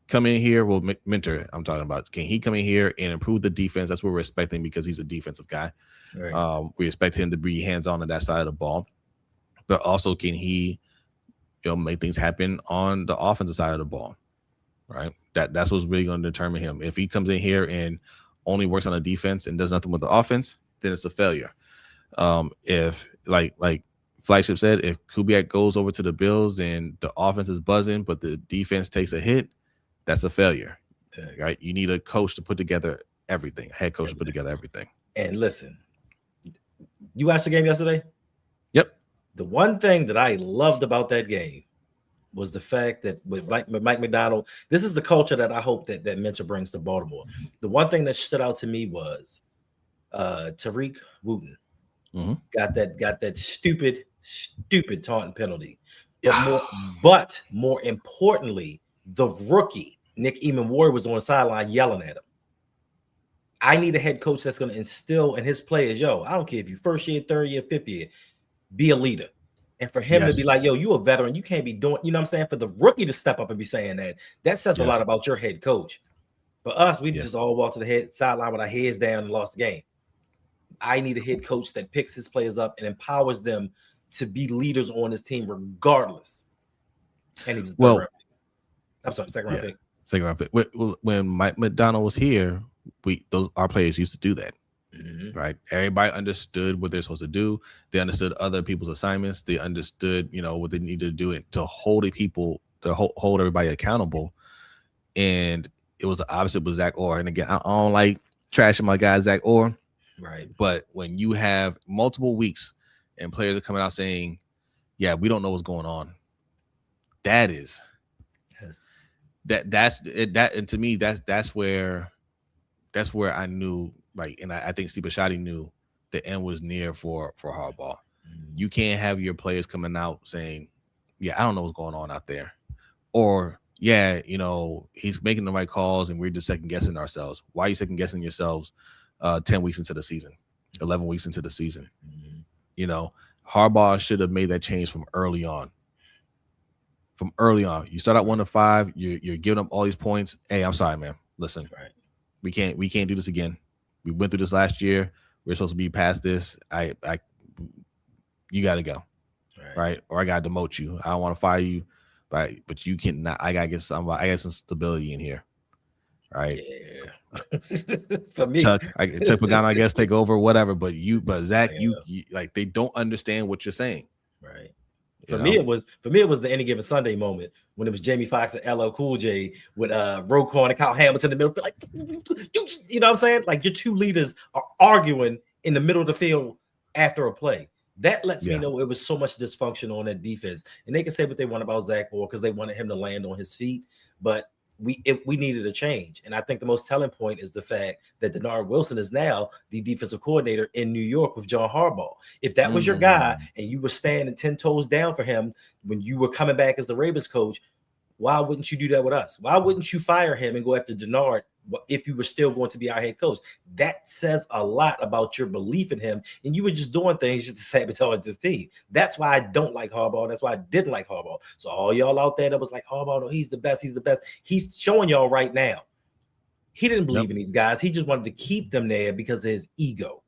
come in here? Well, Minter, I'm talking about. Can he come in here and improve the defense? That's what we're expecting, because he's a defensive guy. Right. We expect him to be hands-on on that side of the ball. But also, can he make things happen on the offensive side of the ball, right? That's what's really going to determine him. If he comes in here and only works on the defense and does nothing with the offense, then it's a failure. If, like Flagship said, if Kubiak goes over to the Bills and the offense is buzzing, but the defense takes a hit, that's a failure, right? You need a coach to put together everything, head coach to put together everything. And listen, you watched the game yesterday? Yep. The one thing that I loved about that game was the fact that with Mike McDonald, this is the culture that I hope that Mentor brings to Baltimore. The one thing that stood out to me was Tariq Wooten got that stupid taunting penalty. But more importantly, the rookie Nick Eamon-Ward was on the sideline yelling at him. I need a head coach that's going to instill in his players, I don't care if you first year, third year, fifth year, be a leader. And for him to be like, you a veteran, you can't be doing, you know what I'm saying? For the rookie to step up and be saying that says a lot about your head coach. For us, we just all walked to the sideline with our heads down and lost the game. I need a head coach that picks his players up and empowers them to be leaders on his team regardless. And he was second round pick. Second round pick. When Mike McDonald was here, our players used to do that. Right, everybody understood what they're supposed to do. They understood other people's assignments. They understood, what they needed to do to hold hold everybody accountable. And it was the opposite with Zach Orr. And again, I don't like trashing my guy Zach Orr, right? But when you have multiple weeks and players are coming out saying, "Yeah, we don't know what's going on," that's it. And to me, that's where I knew. Like, and I think Steve Bisciotti knew the end was near for Harbaugh. You can't have your players coming out saying, "Yeah, I don't know what's going on out there," or "Yeah, he's making the right calls and we're just second guessing ourselves." Why are you second guessing yourselves 10 weeks into the season, 11 weeks into the season? Harbaugh should have made that change from early on. You start out 1-5, you're giving up all these points. Hey, I'm sorry, man. Listen, we can't do this again. We went through this last year. We're supposed to be past this. You got to go, right? Or I got to demote you. I don't want to fire you, but you can not. I got to get some. I got some stability in here, right? Yeah. For me, Chuck Pagano, I guess, take over, whatever. But Zach, you like they don't understand what you're saying, right? For me, it was the Any Given Sunday moment when it was Jamie Foxx and LL Cool J with Roquan and Kyle Hamilton in the middle. Like, you know what I'm saying? Like, your two leaders are arguing in the middle of the field after a play. That lets me know it was so much dysfunction on that defense. And they can say what they want about Zach Orr because they wanted him to land on his feet, but we needed a change. And I think the most telling point is the fact that Denard Wilson is now the defensive coordinator in New York with John Harbaugh. If that was your guy and you were standing 10 toes down for him when you were coming back as the Ravens coach, why wouldn't you do that with us? Why wouldn't you fire him and go after Denard if you were still going to be our head coach? That says a lot about your belief in him, and you were just doing things just to sabotage this team. That's why I don't like Harbaugh. That's why I didn't like Harbaugh. So all y'all out there that was like, Harbaugh, no, he's the best. He's the best. He's showing y'all right now. He didn't believe in these guys. He just wanted to keep them there because of his ego.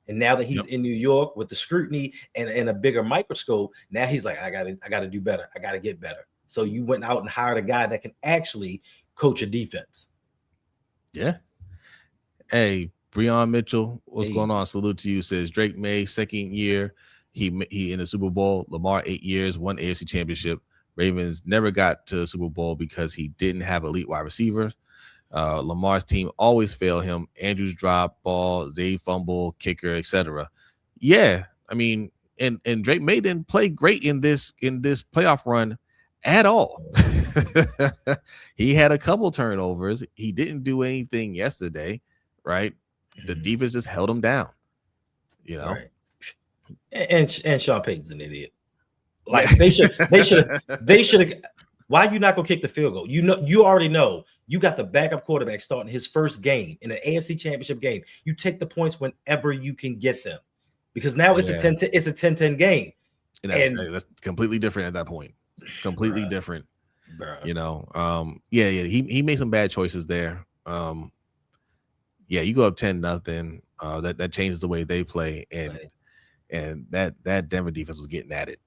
And now that he's in New York with the scrutiny and a bigger microscope, now he's like, I gotta do better. I gotta get better. So you went out and hired a guy that can actually coach a defense. Yeah. Hey, Breon Mitchell, what's going on? Salute to you. Says Drake May, second year. He in the Super Bowl. Lamar, 8 years, won AFC Championship. Ravens never got to the Super Bowl because he didn't have elite wide receivers. Lamar's team always failed him. Andrews drop ball, Zay fumble, kicker, etc. Yeah, I mean, and Drake May didn't play great in this playoff run at all. He had a couple turnovers. He didn't do anything yesterday, right? The defense just held him down, Right. And Sean Payton's an idiot. Like they should have. Why are you not gonna kick the field goal? You already know you got the backup quarterback starting his first game in an AFC Championship game. You take the points whenever you can get them, because now it's a 10-10 game, and that's completely different at that point. Completely different. He made some bad choices there. You go up 10-0. That changes the way they play, and that Denver defense was getting at it.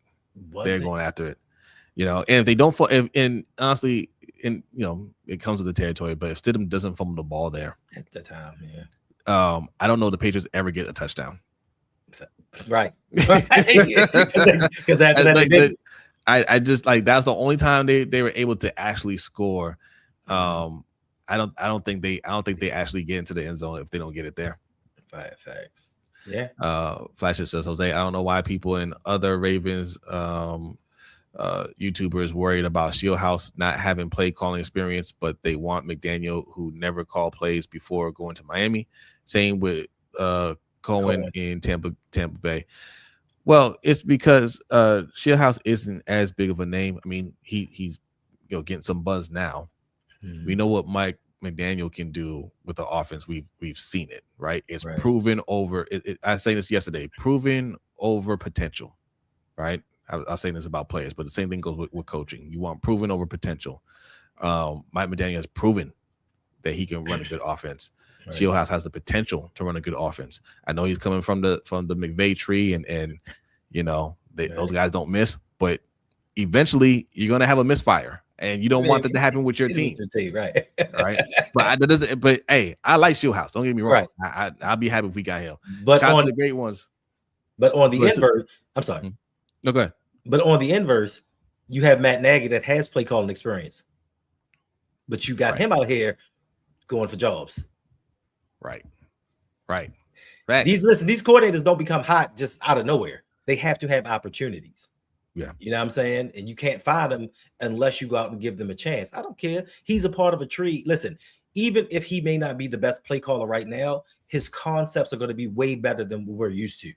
They're going after it. And if they don't fall, and honestly, it comes with the territory. But if Stidham doesn't fumble the ball there at the time, I don't know the Patriots ever get a touchdown. Right. Because after that, I just like that's the only time they were able to actually score. I don't think they actually get into the end zone if they don't get it there. Facts. Yeah. Flasher says, Jose, I don't know why people in other Ravens YouTubers worried about Shieldhouse not having play calling experience, but they want McDaniel, who never called plays before going to Miami. Same with Cohen in Tampa Bay. Well, it's because Shieldhouse isn't as big of a name. I mean, he's getting some buzz now. We know what Mike McDaniel can do with the offense. We've seen it, right? It's proven over. I was saying this yesterday, proven over potential, right? I was saying this about players, but the same thing goes with coaching. You want proven over potential. Mike McDaniel has proven that he can run a good offense. Shieldhouse has the potential to run a good offense. I know he's coming from the McVay tree, and those guys don't miss, but eventually you're gonna have a misfire, and you don't want that to happen with your team, right? Right. But that doesn't. But hey, I like Shieldhouse. Don't get me wrong. Right. I'll be happy if we got him. But shout out to the great ones. But on the inverse, I'm sorry. No, go ahead. But on the inverse, you have Matt Nagy that has play calling experience, but you got him out here going for jobs. Right. These coordinators don't become hot just out of nowhere. They have to have opportunities. Yeah. You know what I'm saying? And you can't find them unless you go out and give them a chance. I don't care. He's a part of a tree. Listen, even if he may not be the best play caller right now, his concepts are going to be way better than we're used to.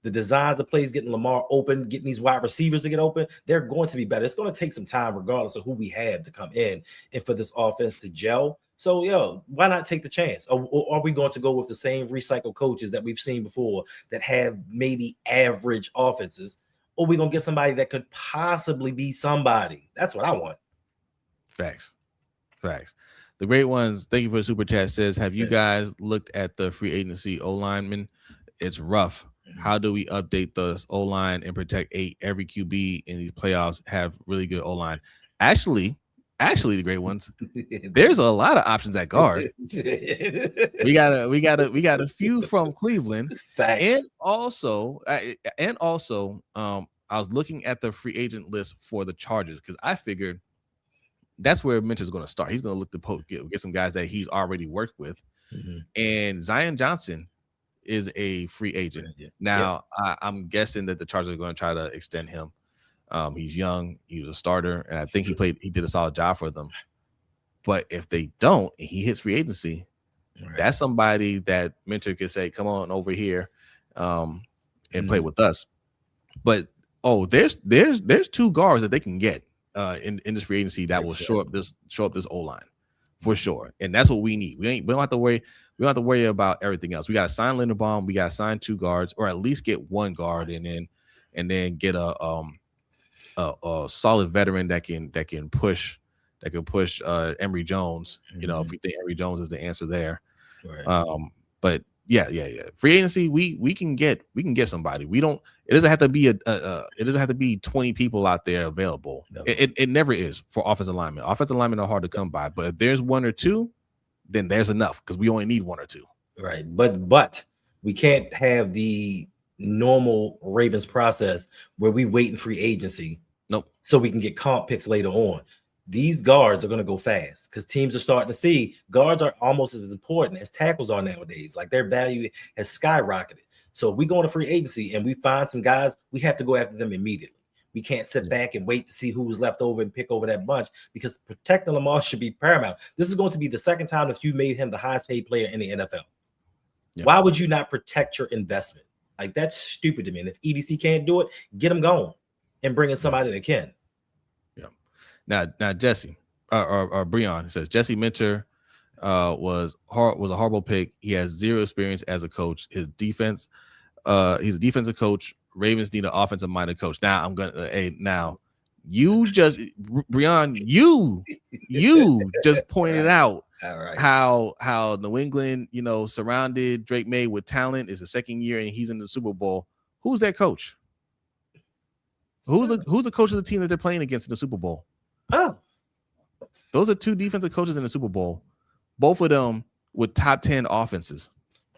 The designs of plays, getting Lamar open, getting these wide receivers to get open, they're going to be better. It's going to take some time regardless of who we have to come in and for this offense to gel. So, why not take the chance? Or are we going to go with the same recycled coaches that we've seen before that have maybe average offenses? Or are we going to get somebody that could possibly be somebody? That's what I want. Facts. The great ones, thank you for the super chat, says, have you guys looked at the free agency O-lineman? It's rough. How do we update the O-line and protect every QB in these playoffs have really good O-line? Actually, the great ones, there's a lot of options at guard. we got a few from Cleveland. Facts. And also, I was looking at the free agent list for the Chargers because I figured that's where Minter's going to start. He's going to look to get some guys that he's already worked with. And Zion Johnson is a free agent. Now, I'm guessing that the Chargers are going to try to extend him. He's young. He was a starter, and I think he did a solid job for them. But if they don't, and he hits free agency, that's somebody that Minter could say, "Come on over here, and play with us." But there's two guards that they can get in this free agency that will show up this O-line for sure, and that's what we need. We don't have to worry. We don't have to worry about everything else. We got to sign Linderbaum. We got to sign two guards, or at least get one guard, and then get a solid veteran that can push Emory Jones. If we think Emory Jones is the answer there. But yeah. Free agency, we can get somebody. It doesn't have to be it doesn't have to be 20 people out there available. No. It never is for offensive linemen. Offensive linemen are hard to come by, but if there's one or two, then there's enough because we only need one or two. Right. But we can't have the normal Ravens process where we wait in free agency. Nope. So we can get comp picks later on. These guards are going to go fast because teams are starting to see guards are almost as important as tackles are nowadays. Like their value has skyrocketed. So if we go on a free agency and we find some guys, we have to go after them immediately. We can't sit back and wait to see who's left over and pick over that bunch because protecting Lamar should be paramount. This is going to be the second time that you made him the highest paid player in the NFL. Yeah. Why would you not protect your investment? Like that's stupid to me. And if EDC can't do it, get him going and bring in somebody that can. Yeah. Now Jesse or Breon says Jesse Minter was a horrible pick. He has zero experience as a coach. His defense, he's a defensive coach. Ravens need an offensive minded coach. Now I'm gonna you just Breon, you just pointed out how New England, surrounded Drake May with talent. Is the second year and he's in the Super Bowl. Who's that coach? Who's the coach of the team that they're playing against in the Super Bowl? Oh, those are two defensive coaches in the Super Bowl. Both of them with top 10 offenses.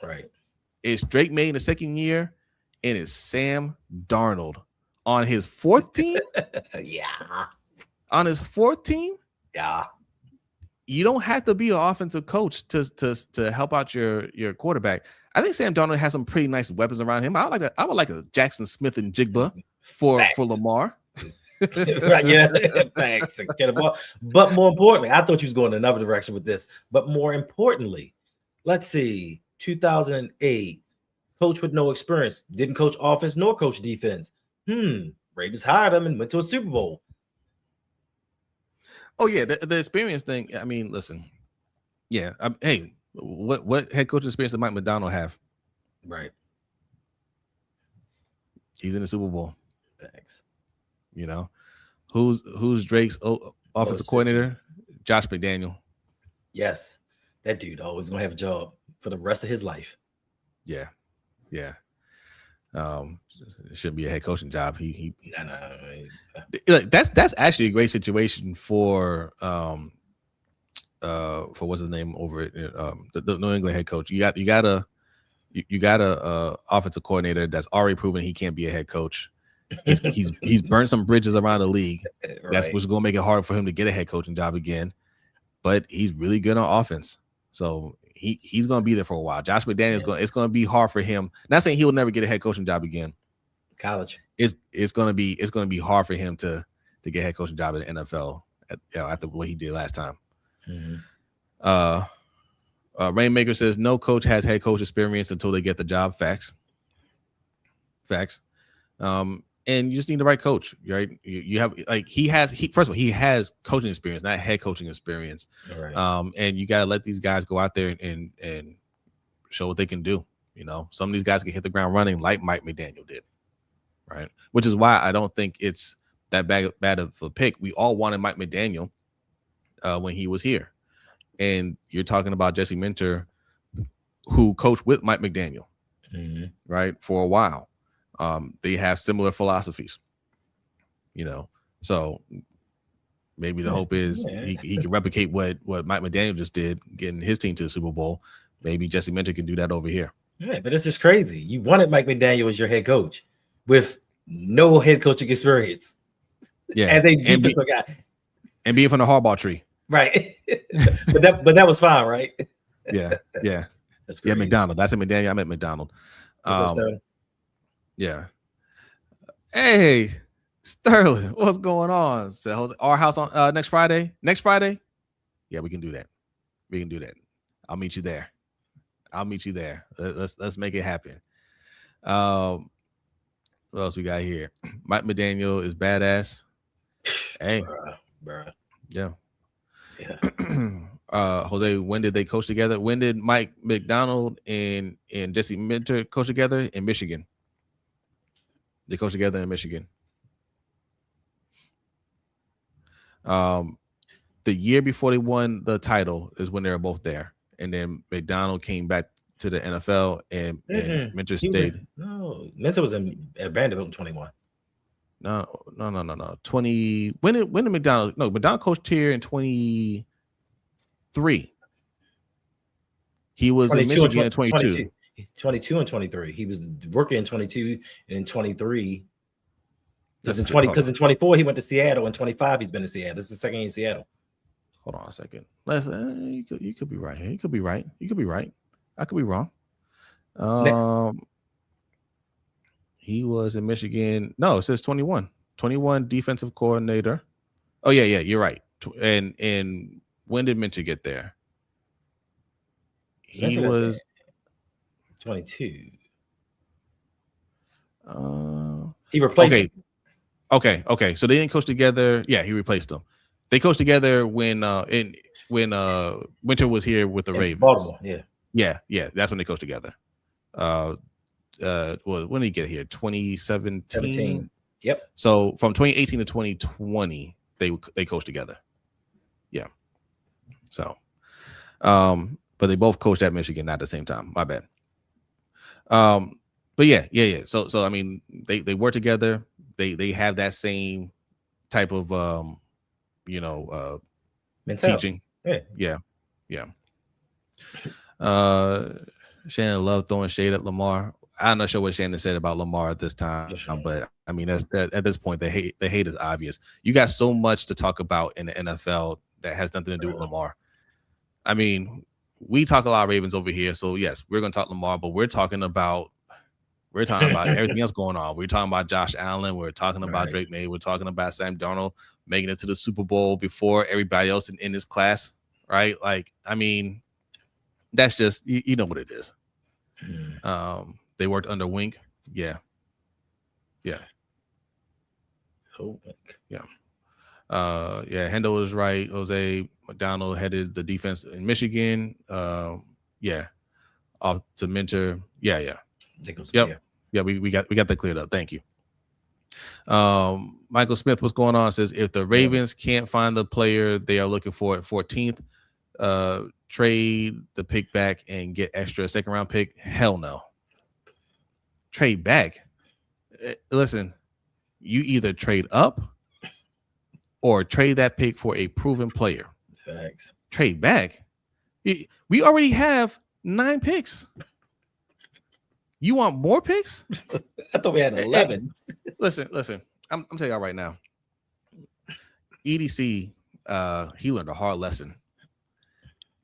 Right. It's Drake May in the second year, and it's Sam Darnold on his fourth team. Yeah. On his fourth team. Yeah. you don't have to be an offensive coach to help out your quarterback. I think Sam Darnold has some pretty nice weapons around him. I would like a Jackson Smith and Jigba for Lamar. Right, yeah, thanks. But more importantly, I thought you was going in another direction with this. But more importantly, let's see, 2008, coach with no experience, didn't coach offense nor coach defense. Ravens hired him and went to a Super Bowl. Oh yeah, the experience thing. I mean, listen, yeah. Hey, what head coach experience did Mike Macdonald have? Right. He's in the Super Bowl. Thanks. You know, who's Drake's offensive coordinator? Josh McDaniel. Yes, that dude always gonna have a job for the rest of his life. Yeah. It shouldn't be a head coaching job. That's actually a great situation for what's his name over at the New England head coach. You got a offensive coordinator that's already proven he can't be a head coach. He's burned some bridges around the league. Right. That's what's going to make it hard for him to get a head coaching job again. But he's really good on offense, so he's going to be there for a while. Josh McDaniels it's going to be hard for him. Not saying he'll never get a head coaching job again. College. It's going to be hard for him to get a head coaching job in the NFL after what he did last time. Rainmaker says no coach has head coach experience until they get the job. Facts. And you just need the right coach, right? You have first of all, he has coaching experience, not head coaching experience. Right. And you got to let these guys go out there and show what they can do. You know, some of these guys can hit the ground running like Mike McDaniel did, right? Which is why I don't think it's that bad of a pick. We all wanted Mike McDaniel when he was here. And you're talking about Jesse Minter, who coached with Mike McDaniel, right, for a while. They have similar philosophies, you know. So maybe the hope is he can replicate what Mike McDaniel just did, getting his team to the Super Bowl. Maybe Jesse Minter can do that over here. Yeah, but it's just crazy. You wanted Mike McDaniel as your head coach with no head coaching experience. Yeah, as a defensive guy, and being from the Harbaugh tree. Right. but that was fine, right? Yeah. That's great. Yeah, McDonald. That's a McDaniel. I meant McDonald. Yeah. Hey, Sterling, what's going on? So our house on next Friday. Next Friday? Yeah, we can do that. I'll meet you there. Let's make it happen. What else we got here? Mike McDaniel is badass. Hey, bruh. Yeah. Jose, when did they coach together? When did Mike McDonald and Jesse Minter coach together? In Michigan. They coached together in Michigan. The year before they won the title is when they were both there. And then McDonald came back to the NFL and Minter stayed. Minter was at Vanderbilt in 21. No. 20. When did McDonald? No, McDonald coached here in 23. He was in Michigan in 22. 22 and 23. He was working in 22 and in 23. Because in 24 he went to Seattle. In 25 he's been in Seattle. This is the second year in Seattle. Hold on a second. You could be right here. You could be right. I could be wrong. He was in Michigan. No, it says 21. 21 defensive coordinator. Oh yeah, you're right. And when did Minter get there? He was 22. He replaced him. Okay. So they didn't coach together. Yeah, he replaced them. They coached together when Minter was here with the Ravens. Baltimore, yeah. That's when they coached together. When did he get here? 2017. Yep. So from 2018 to 2020, they coached together. Yeah. So, but they both coached at Michigan at the same time. My bad. But yeah. So I mean, they work together. They have that same type of teaching. Yeah. Shannon loved throwing shade at Lamar. I'm not sure what Shannon said about Lamar at this time, but I mean, at this point, the hate is obvious. You got so much to talk about in the NFL that has nothing to do with Lamar. I mean, we talk a lot of Ravens over here, so yes, we're gonna talk Lamar, but we're talking about everything else going on. We're talking about Josh Allen. We're talking about Drake May. We're talking about Sam Darnold making it to the Super Bowl before everybody else in this class, right? Like, I mean, that's just you know what it is. They worked under Wink. Yeah. Oh, yeah. Hendo was right. Jose McDonald headed the defense in Michigan. Off to mentor. Yeah. We got that cleared up. Thank you. Michael Smith, what's going on? Says if the Ravens can't find the player they are looking for at 14th, trade the pick back and get extra second round pick. Hell no. Trade back. Listen, you either trade up or trade that pick for a proven player. Thanks. Trade back. We already have 9 picks. You want more picks? I thought we had 11. Listen. I'm telling y'all right now. EDC, he learned a hard lesson,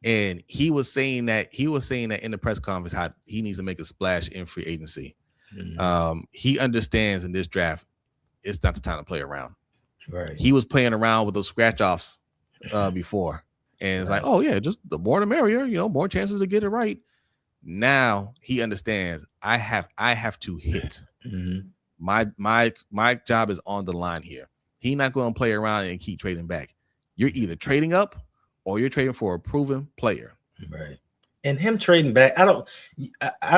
and he was saying that in the press conference how he needs to make a splash in free agency. He understands in this draft, it's not the time to play around. Right. He was playing around with those scratch offs before, and it's like, oh yeah, just the more the merrier. More chances to get it right. Now he understands. I have to hit. My job is on the line here. He's not going to play around and keep trading back. You're either trading up or you're trading for a proven player. Right. And him trading back, I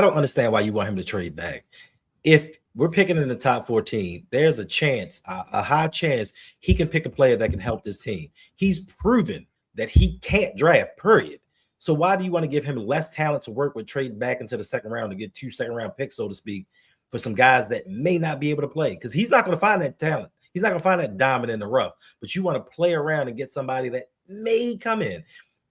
don't understand why you want him to trade back. If we're picking in the top 14, there's a chance, a high chance he can pick a player that can help this team. He's proven that he can't draft, period. So why do you want to give him less talent to work with, trading back into the second round to get 2 second-round picks, so to speak, for some guys that may not be able to play? Because he's not going to find that talent. He's not going to find that diamond in the rough. But you want to play around and get somebody that may come in.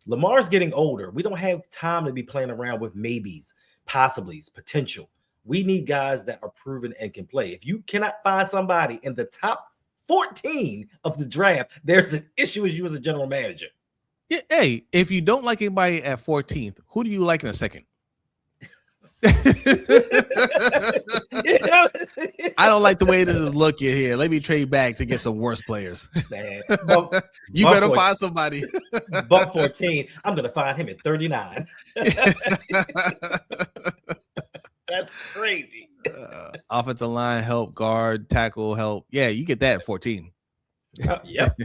Lamar's getting older. We don't have time to be playing around with maybes, possiblies, potential. We need guys that are proven and can play. If you cannot find somebody in the top 14 of the draft, there's an issue with you as a general manager. Yeah, hey, if you don't like anybody at 14th, who do you like in a second? I don't like the way this is looking here. Let me trade back to get some worse players. Man, you better find somebody. Buck 14. I'm gonna find him at 39. That's crazy. Offensive line help, guard, tackle help. Yeah, you get that at 14. Yep.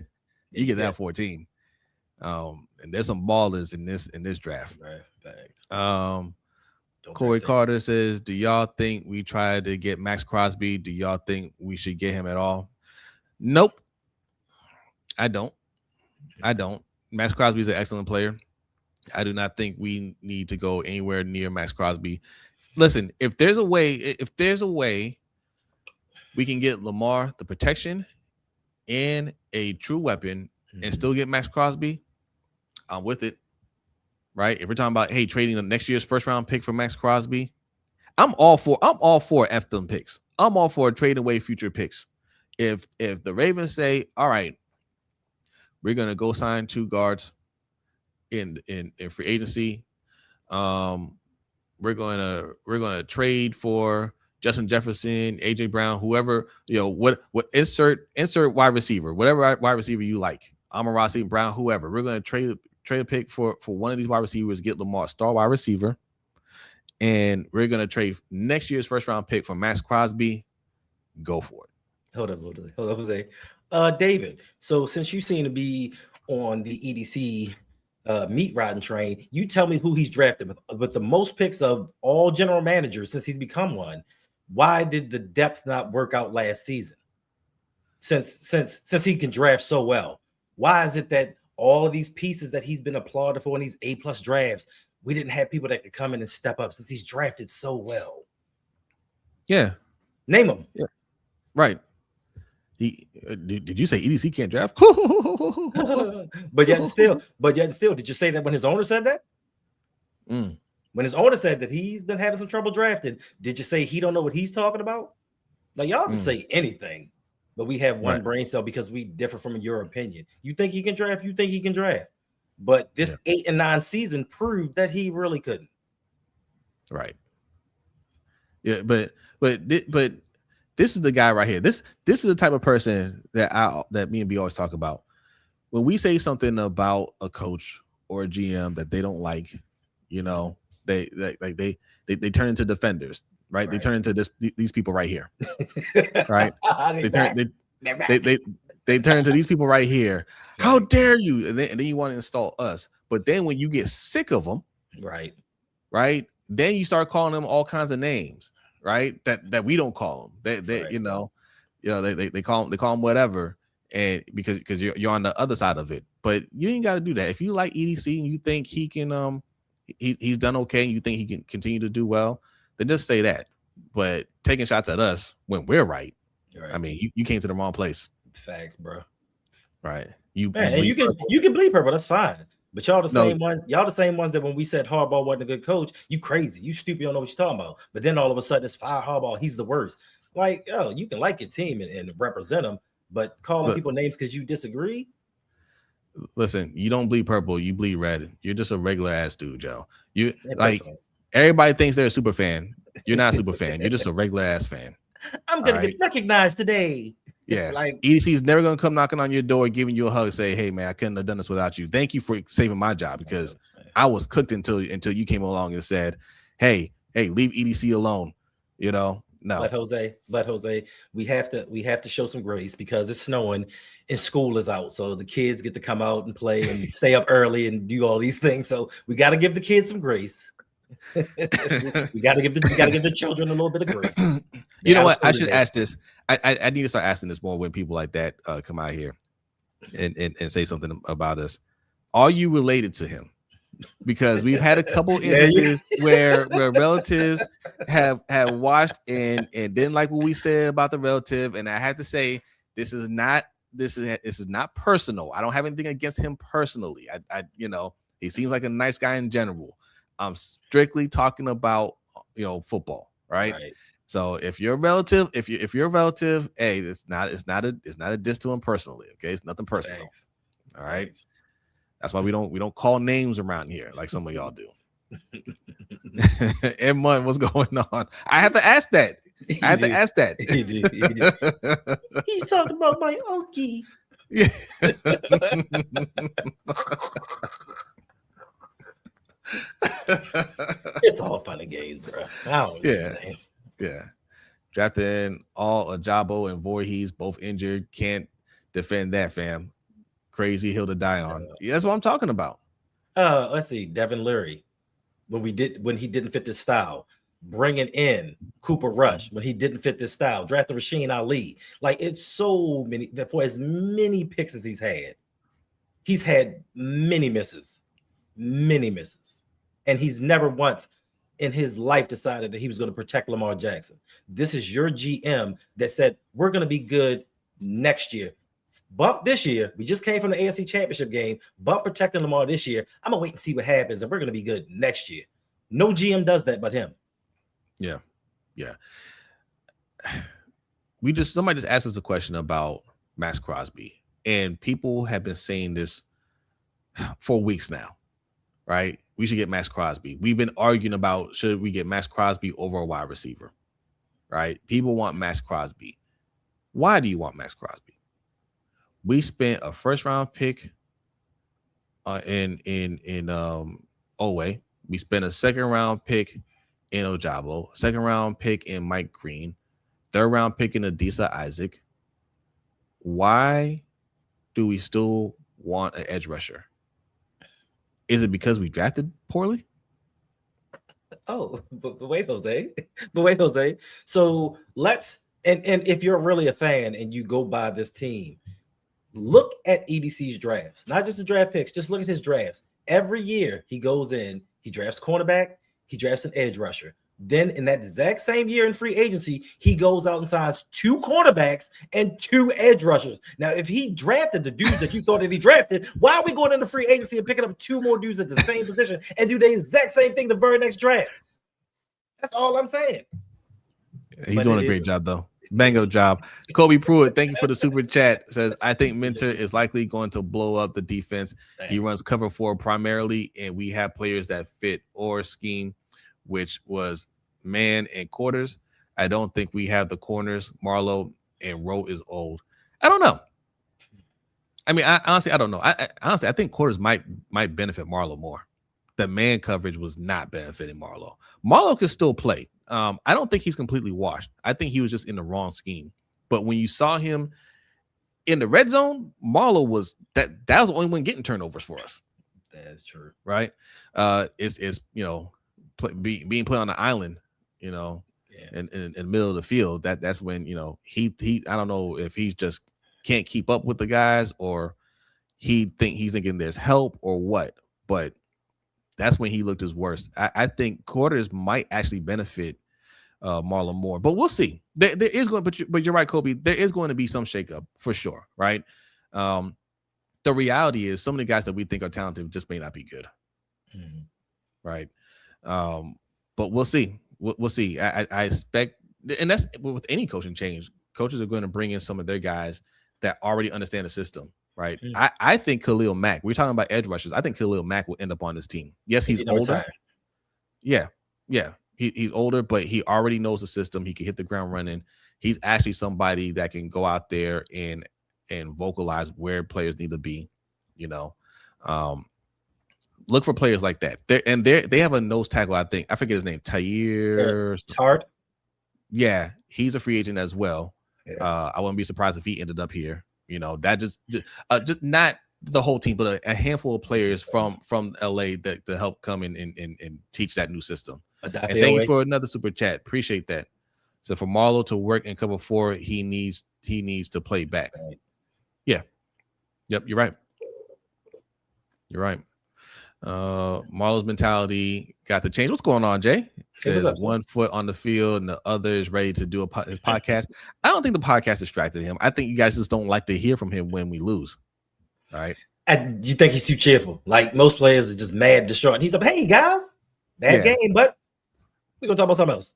You get that at 14. And there's some ballers in this draft. Right. Corey Carter says, do y'all think we tried to get Max Crosby? Do y'all think we should get him at all? Nope. I don't. Max Crosby is an excellent player. I do not think we need to go anywhere near Max Crosby. Listen, if there's a way we can get Lamar the protection and a true weapon and still get Max Crosby, I'm with it. Right? If we're talking about trading the next year's first round pick for Max Crosby, I'm all for F them picks. I'm all for trading away future picks. If the Ravens say, all right, we're gonna go sign 2 guards in free agency, we're gonna trade for Justin Jefferson, AJ Brown, whoever, what insert wide receiver, whatever wide receiver you like, Amon-Ra St. Brown, whoever. We're gonna trade a pick for one of these wide receivers, get Lamar star wide receiver, and we're gonna trade next year's first round pick for Max Crosby. Go for it. Hold up, Jose. David, so since you seem to be on the EDC meat riding train, you tell me who he's drafted with the most picks of all general managers since he's become one. Why did the depth not work out last season? Since he can draft so well, why is it that all of these pieces that he's been applauded for in these A+ drafts, we didn't have people that could come in and step up since he's drafted so well? Yeah. Name them. Yeah. Right. Did you say EDC can't draft? but yet still, did you say that when his owner said that? When his owner said that he's been having some trouble drafting, did you say he don't know what he's talking about? Like, y'all can say anything. But we have one brain cell because we differ from your opinion. You think he can draft? You think he can draft? But this 8-9 season proved that he really couldn't. Right. Yeah, but this is the guy right here. This is the type of person that me and B always talk about. When we say something about a coach or a GM that they don't like, you know, they turn into defenders, right? They turn into these people right here, right? they turn into these people right here. How dare you? And then you want to install us. But then when you get sick of them, right, then you start calling them all kinds of names, right? That we don't call them. They they call them whatever. And because you're on the other side of it, but you ain't got to do that. If you like EDC and you think he can, he's done okay, and you think he can continue to do well, then just say that. But taking shots at us when we're right, I mean, you came to the wrong place. Facts, bro. Right. You can bleed purple. That's fine. But y'all the same ones. Y'all the same ones that when we said Harbaugh wasn't a good coach, you crazy, you stupid, you don't know what you're talking about. But then all of a sudden it's fire Harbaugh. He's the worst. Like, yo, you can like your team and represent them. But calling people names because you disagree? Listen, you don't bleed purple, you bleed red. You're just a regular ass dude, Joe. You like everybody thinks they're a super fan. You're not a super fan. You're just a regular ass fan. I'm gonna get recognized today. Yeah, like EDC is never gonna come knocking on your door, giving you a hug, say, "Hey man, I couldn't have done this without you. Thank you for saving my job because I was cooked until you came along and said, hey, leave EDC alone." You know. No, but Jose, we have to show some grace because it's snowing and school is out, so the kids get to come out and play and stay up early and do all these things. So we got to give the kids some grace. we got to give the children a little bit of grace. You know what? I should ask this. I need to start asking this more when people like that come out here and say something about us. Are you related to him? Because we've had a couple instances where relatives have watched and didn't like what we said about the relative, and I had to say this is not personal. I don't have anything against him personally. I he seems like a nice guy in general. I'm strictly talking about football, right? So if you're a relative, if you're a relative, hey, it's not a diss to him personally. Okay, it's nothing personal. Thanks. All right. Thanks. That's why we don't call names around here like some of y'all do. M1, what's going on? I have to ask that. He's talking about my unkie. Yeah. It's all fun and games, bro. Yeah. Drafting all Ajabo and Voorhees, both injured. Can't defend that, fam. Crazy hill to die on. Yeah, that's what I'm talking about. Let's see. Devin Leary, when he didn't fit this style, bringing in Cooper Rush when he didn't fit this style, drafting Rasheen Ali. Like, it's so many. For as many picks as he's had many misses, and he's never once in his life decided that he was going to protect Lamar Jackson. This is your GM that said we're going to be good next year. Bump this year. We just came from the AFC Championship game. Bump protecting Lamar this year. I'm gonna wait and see what happens, and we're gonna be good next year. No GM does that but him. Yeah. Somebody just asked us a question about Max Crosby, and people have been saying this for weeks now, right? We should get Max Crosby. We've been arguing about should we get Max Crosby over a wide receiver, right? People want Max Crosby. Why do you want Max Crosby? We spent a first round pick in Oweh. We spent a second round pick in Ojabo, second round pick in Mike Green, third round pick in Adisa Isaac. Why do we still want an edge rusher? Is it because we drafted poorly? Oh, but wait, Jose. So let's and if you're really a fan and you go by this team, look at EDC's drafts, not just the draft picks. Just look at his drafts. Every year he goes in, he drafts cornerback, he drafts an edge rusher. Then in that exact same year in free agency, he goes out and signs 2 cornerbacks and 2 edge rushers. Now, if he drafted the dudes that you thought that he drafted, why are we going into free agency and picking up 2 more dudes at the same position and do the exact same thing the very next draft? That's all I'm saying. He's doing a great job, though. Bang up job. Kobe Pruitt, thank you for the super chat. Says, I think Mentor is likely going to blow up the defense. Thanks. He runs cover 4 primarily, and we have players that fit our scheme, which was man and quarters. I don't think we have the corners. Marlowe and Rowe is old. I don't know. I mean, honestly, I don't know. I think quarters might benefit Marlowe more. The man coverage was not benefiting Marlowe. Marlowe could still play. I don't think he's completely washed. I think he was just in the wrong scheme. But when you saw him in the red zone, Marlowe was that was the only one getting turnovers for us. That's true, right? It's being put on the island, in the middle of the field. That's when he I don't know if he just can't keep up with the guys or he's thinking there's help or what, but that's when he looked his worst. I think quarters might actually benefit Marlon more, but we'll see. There is going, but you're right, Kobe. There is going to be some shakeup for sure, right? The reality is some of the guys that we think are talented just may not be good, right? But we'll see. We'll see. I expect, and that's with any coaching change. Coaches are going to bring in some of their guys that already understand the system. Right. I think Khalil Mack, we're talking about edge rushers. I think Khalil Mack will end up on this team. Yes, he's older. Yeah. He's older, but he already knows the system. He can hit the ground running. He's actually somebody that can go out there and vocalize where players need to be. Look for players like that. They have a nose tackle. I think I forget his name. Tard. Yeah, he's a free agent as well. Yeah. I wouldn't be surprised if he ended up here. That just not the whole team, but a handful of players from LA that to help come in and teach that new system. And thank you for another super chat. Appreciate that. So for Marlowe to work in cover 4, he needs to play back. Right. Yeah. Yep. You're right. Marlowe's mentality got to change. What's going on, Jay? Says one foot on the field and the other is ready to do his podcast. I don't think the podcast distracted him. I think you guys just don't like to hear from him when we lose. All right. You think he's too cheerful? Like most players are just mad, distraught. He's like, "Hey guys, bad game, but we're gonna talk about something else."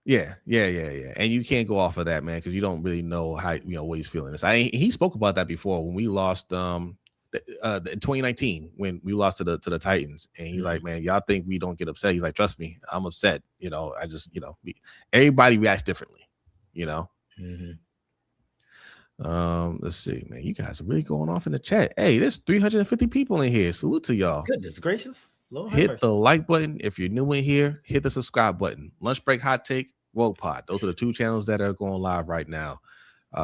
Yeah. And you can't go off of that, man, because you don't really know how what he's feeling. He spoke about that before when we lost in 2019 when we lost to the Titans, and he's like, man, y'all think we don't get upset? He's like, trust me, I'm upset. I just everybody reacts differently. Let's see, man, you guys are really going off in the chat. Hey, there's 350 people in here. Salute to y'all. Goodness gracious. Lord hit the like button if you're new in here. Hit the subscribe button. Lunch Break, Hot Take, Rogue Pod. Those are the 2 channels that are going live right now.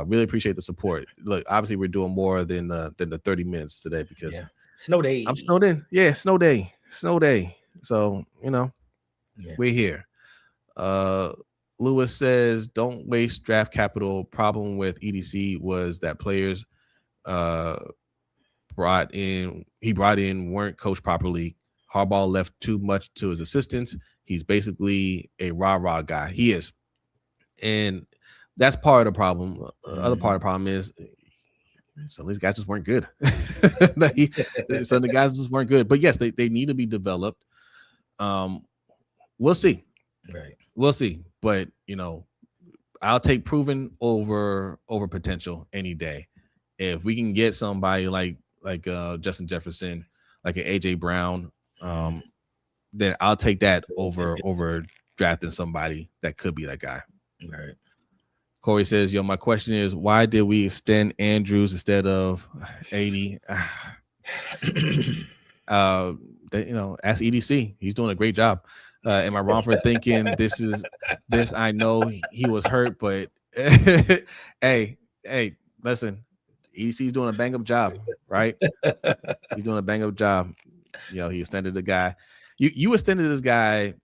Really appreciate the support. Look, obviously we're doing more than the 30 minutes today because snow day. I'm snowed in. Yeah, snow day. So we're here. Lewis says, don't waste draft capital. Problem with EDC was that players brought in weren't coached properly. Harbaugh left too much to his assistants. He's basically a rah-rah guy. He is. And that's part of the problem. Other part of the problem is some of these guys just weren't good. Some of the guys just weren't good. But yes, they need to be developed. We'll see. Right. We'll see. But I'll take proven over potential any day. If we can get somebody like Justin Jefferson, like an AJ Brown, then I'll take that over drafting somebody that could be that guy. Right. Corey says, my question is, why did we extend Andrews instead of 80? Ask EDC. He's doing a great job. Am I wrong for thinking this? I know he was hurt, but hey, listen, EDC's doing a bang up job, right? He's doing a bang up job. He extended the guy. You extended this guy.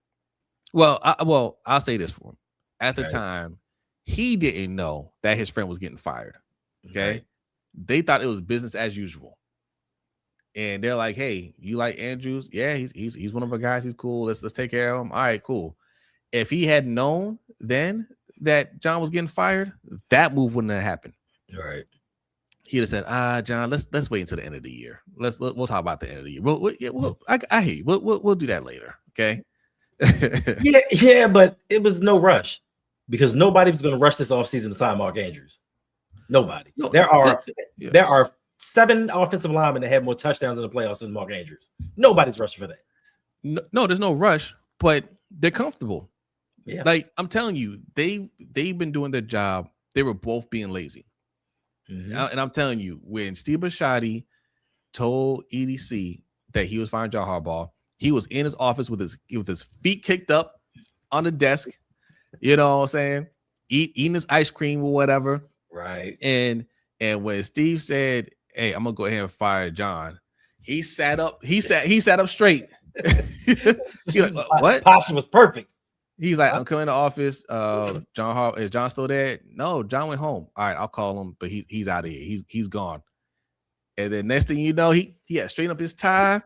Well, I'll say this for him. At the time, he didn't know that his friend was getting fired. Okay. Right. They thought it was business as usual. And they're like, hey, you like Andrews? Yeah, he's one of our guys. He's cool. Let's take care of him. All right, cool. If he had known then that John was getting fired, that move wouldn't have happened. All right. He'd have said, John, let's wait until the end of the year. We'll talk about the end of the year. I hear you. We'll do that later. Okay. yeah, but it was no rush. because nobody's going to rush this offseason to sign Mark Andrews. Nobody. No, there are 7 offensive linemen that have more touchdowns in the playoffs than Mark Andrews. Nobody's rushing for that. No, there's no rush, but they're comfortable. Yeah. Like I'm telling you, they've been doing their job. They were both being lazy. And I'm telling you, when Steve Bisciotti told EDC that he was firing John Harbaugh, he was in his office with his feet kicked up on the desk, you know what I'm saying? Eating his ice cream or whatever. Right. And when Steve said, "Hey, I'm gonna go ahead and fire John," he sat up. He sat up straight. Like, what? Posture was perfect. He's like, "I'm coming to office. Is John still there? No, John went home. All right, I'll call him, but he's out of here. He's gone." And then next thing you know, he had straightened up his tie.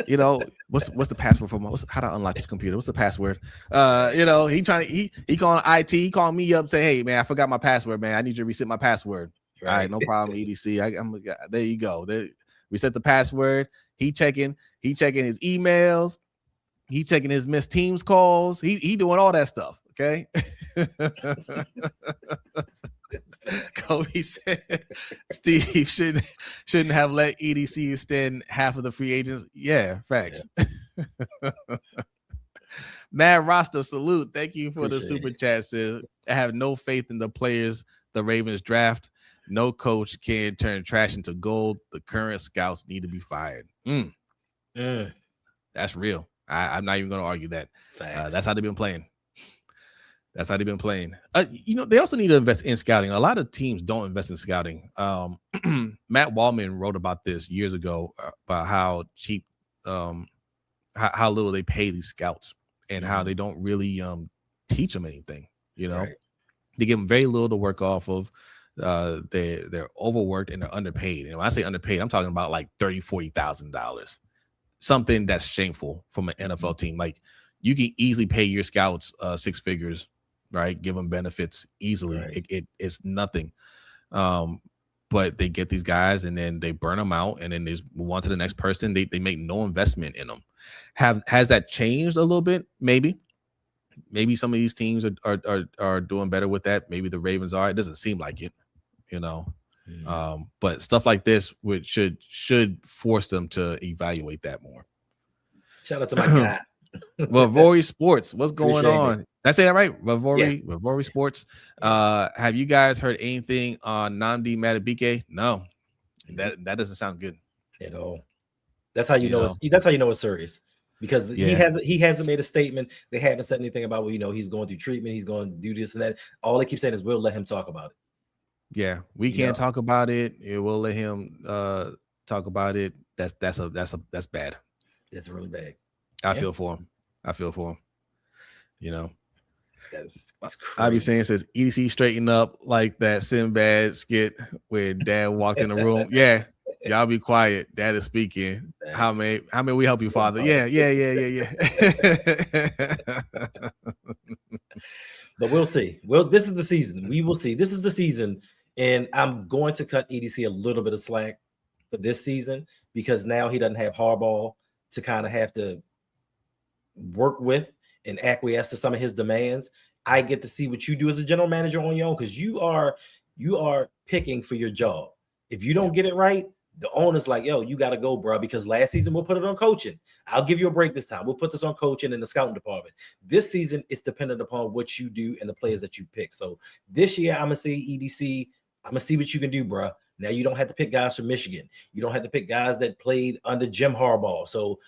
You know, what's the password for how to unlock this computer? What's the password? You know, he calling IT, he called me up, say, "Hey man, I forgot my password, man. I need you to reset my password." Right. All right, no problem, EDC. There you go. Reset the password. He checking his emails, he checking his missed Teams calls, he doing all that stuff. Okay. Kobe said Steve shouldn't have let EDC extend half of the free agents. Yeah, facts. Yeah. Mad Rasta, salute. Thank you for the super chat. Says, I have no faith in the players the Ravens draft. No coach can turn trash into gold. The current scouts need to be fired. That's real. I'm not even going to argue that. That's how they've been playing. You know, they also need to invest in scouting. A lot of teams don't invest in scouting. Matt Wallman wrote about this years ago about how cheap, how little they pay these scouts and how they don't really teach them anything. You know, they give them very little to work off of. They're overworked and they're underpaid. And when I say underpaid, I'm talking about like $30,000-$40,000, something that's shameful from an NFL team. Like you can easily pay your scouts 6 figures. Right, give them benefits easily. Right. It's nothing, but they get these guys and then they burn them out and then they move on to the next person. They make no investment in them. Has that changed a little bit? Maybe some of these teams are doing better with that. Maybe the Ravens are. It doesn't seem like it, you know. But stuff like this should force them to evaluate that more. Shout out to my guy. Vavori Sports, what's going on? Did I say that right? Vavori Sports. Have you guys heard anything on Nnamdi Madubuike? No, that doesn't sound good at all. That's how you know. That's how you know it's serious, because he hasn't made a statement. They haven't said anything about, well, you know, he's going through treatment. He's going to do this and that. All they keep saying is, we'll let him talk about it. Yeah, we can't talk about it. We'll let him talk about it. That's bad. That's really bad. I feel for him. You know, that's crazy. I be saying, says EDC straighten up like that Sinbad skit where Dad walked in the room. Yeah, y'all be quiet. Dad is speaking. How may we help you, Father? Yeah. But we'll see. Well, this is the season. We will see. This is the season, and I'm going to cut EDC a little bit of slack for this season because now he doesn't have Harbaugh to kind of have to work with and acquiesce to some of his demands. I get to see what you do as a general manager on your own, because you are picking for your job. If you don't get it right, the owner's like, yo, you got to go, bro, because last season we'll put it on coaching. I'll give you a break this time. We'll put this on coaching and the scouting department. This season, it's dependent upon what you do and the players that you pick. So this year, I'm going to say EDC, I'm going to see what you can do, bro. Now you don't have to pick guys from Michigan. You don't have to pick guys that played under Jim Harbaugh. So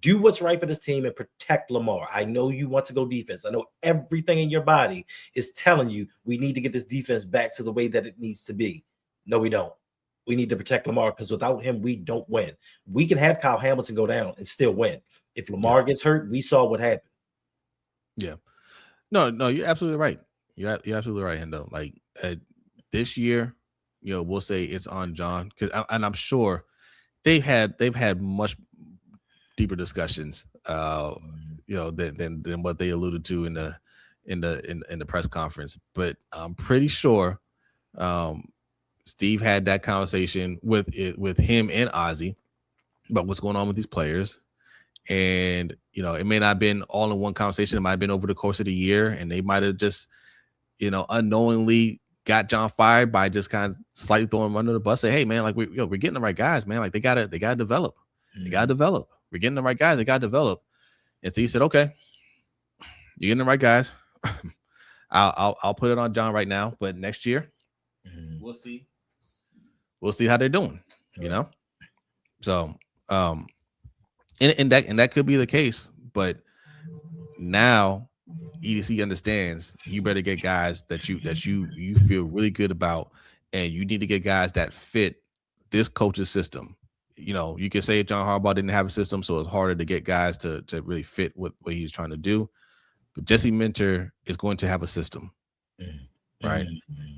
do what's right for this team and protect Lamar. I know you want to go defense. I know everything in your body is telling you we need to get this defense back to the way that it needs to be. No, we don't. We need to protect Lamar, because without him, we don't win. We can have Kyle Hamilton go down and still win. If Lamar gets hurt, we saw what happened. Yeah. No, you're absolutely right. You're absolutely right, Hendo. Like this year, you know, we'll say it's on John, and I'm sure they've had much deeper discussions, you know, than what they alluded to in the press conference. But I'm pretty sure Steve had that conversation with him and Ozzie about what's going on with these players. And, you know, it may not have been all in one conversation. It might have been over the course of the year, and they might have just unknowingly got John fired by just kind of slightly throwing him under the bus. Say, hey man, like we're getting the right guys, man. Like they gotta develop. They gotta develop. We're getting the right guys. They gotta develop. And so he said, okay, you're getting the right guys. I'll put it on John right now, but next year we'll see. We'll see how they're doing. So and that could be the case, but now EDC understands you better get guys that you feel really good about, and you need to get guys that fit this coach's system. You can say John Harbaugh didn't have a system, so it's harder to get guys to really fit what he's trying to do. But Jesse Minter is going to have a system, right?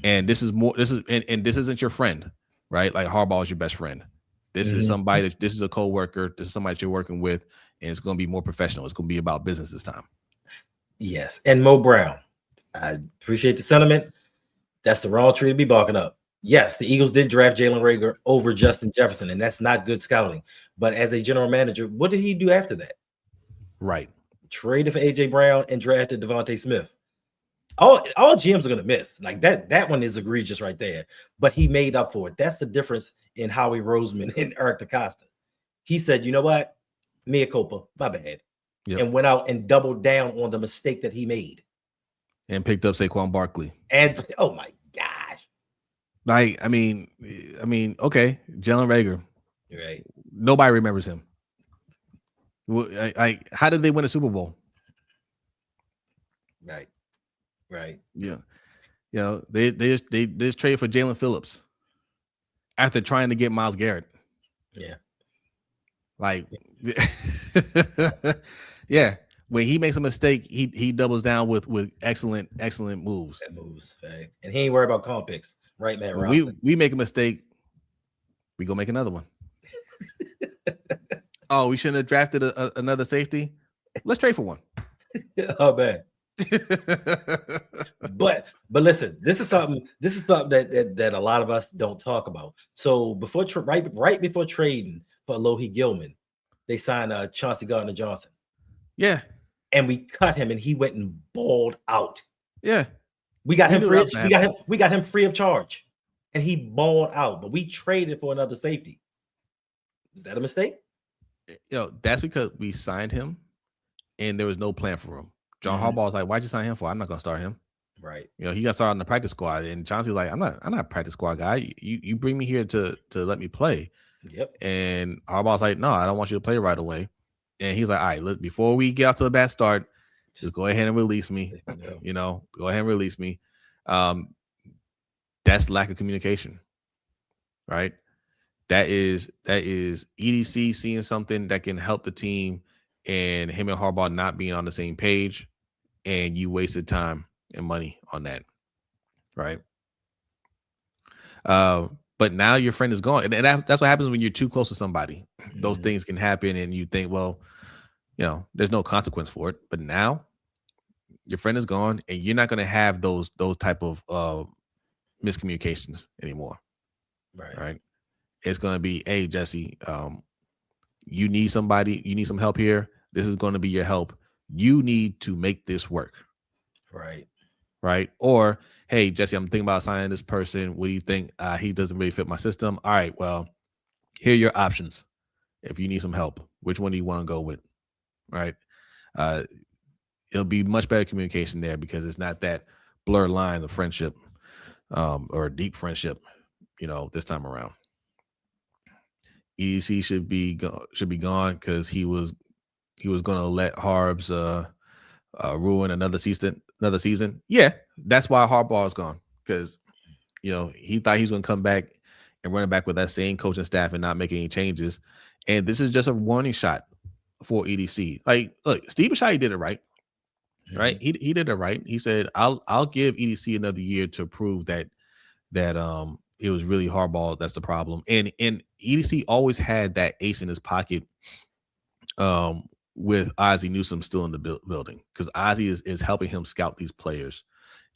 And this isn't your friend, right? Like Harbaugh is your best friend. This is somebody this is a co-worker. This is somebody that you're working with, and it's going to be more professional. It's going to be about business this time. Yes. And Mo Brown, I appreciate the sentiment. That's the wrong tree to be barking up. Yes, the Eagles did draft Jalen Reagor over Justin Jefferson, and that's not good scouting. But as a general manager, what did he do after that? Right. Traded for A.J. Brown and drafted Devontae Smith. All GMs are going to miss. Like that one is egregious right there. But he made up for it. That's the difference in Howie Roseman and Eric DeCosta. He said, you know what? Mea culpa, my bad. Yep. And went out and doubled down on the mistake that he made. And picked up Saquon Barkley. And oh my gosh. I mean, okay, Jalen Reagor. Right. Nobody remembers him. How did they win a Super Bowl? Right. Yeah. They just traded for Jalen Phillips after trying to get Myles Garrett. Yeah. Yeah. When he makes a mistake, he doubles down with excellent moves. That moves, right? And he ain't worried about comp picks, right, man? We make a mistake, we go make another one. Oh, we shouldn't have drafted another safety. Let's trade for one. Oh man. but listen, this is something that a lot of us don't talk about. So right before trading for Alohi Gilman, they signed Chauncey Gardner-Johnson. Yeah. And we cut him, and he went and balled out. Yeah. We got him free. We got him free of charge, and he balled out. But we traded for another safety. Is that a mistake? That's because we signed him, and there was no plan for him. John Harbaugh was like, "Why'd you sign him for? I'm not going to start him." Right. He got started on the practice squad, and Chauncey was like, "I'm not a practice squad guy. You bring me here to let me play." Yep. And Harbaugh's like, "No, I don't want you to play right away." And he's like, all right, look, before we get out to a bad start, just go ahead and release me. Go ahead and release me. That's lack of communication, right? That is EDC seeing something that can help the team and him and Harbaugh not being on the same page, and you wasted time and money on that, right? But now your friend is gone, and that's what happens when you're too close to somebody. Those things can happen, and you think, well, there's no consequence for it. But now your friend is gone, and you're not going to have those type of miscommunications anymore. Right? It's going to be, hey, Jesse, you need somebody, you need some help here. This is going to be your help. You need to make this work. Right? Or, hey, Jesse, I'm thinking about signing this person. What do you think? He doesn't really fit my system. All right, well, here are your options. If you need some help, which one do you want to go with? Right? It'll be much better communication there because it's not that blurred line of friendship or deep friendship, this time around. EDC should be gone because he was going to let Harbs ruin another season. Yeah, that's why Harbaugh is gone, because he thought he was going to come back and run it back with that same coaching staff and not make any changes. And this is just a warning shot for EDC. Like, look, Steve Bisciotti did it right. Right? He did it right. He said, I'll give EDC another year to prove that it was really Harbaugh that's the problem. And EDC always had that ace in his pocket with Ozzie Newsome still in the building, because Ozzie is helping him scout these players.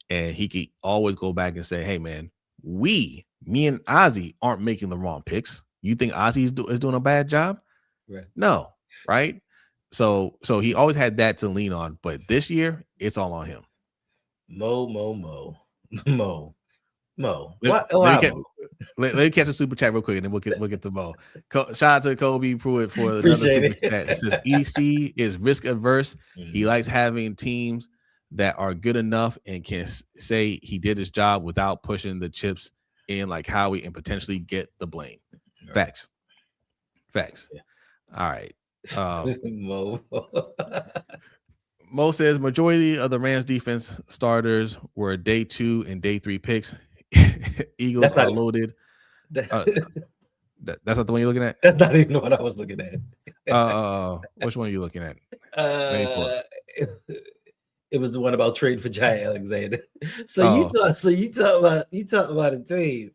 And he could always go back and say, hey, man, me and Ozzie aren't making the wrong picks. You think Ozzie is doing a bad job? Right. No, right? So he always had that to lean on. But this year, it's all on him. Mo. Let, What? Oh, let, me catch, let me catch a super chat real quick, and then we'll get to Mo. Shout out to Kobe Pruitt for another Appreciate super it. chat. It says EC is risk adverse. He likes having teams that are good enough and can say he did his job without pushing the chips in like Howie and potentially get the blame. Facts. Yeah. All right. Mo says majority of the Rams defense starters were day 2 and day 3 picks. Eagles are loaded. That's not the one you're looking at? That's not even what I was looking at. Which one are you looking at? It was the one about trading for Jay Alexander. You talk about a team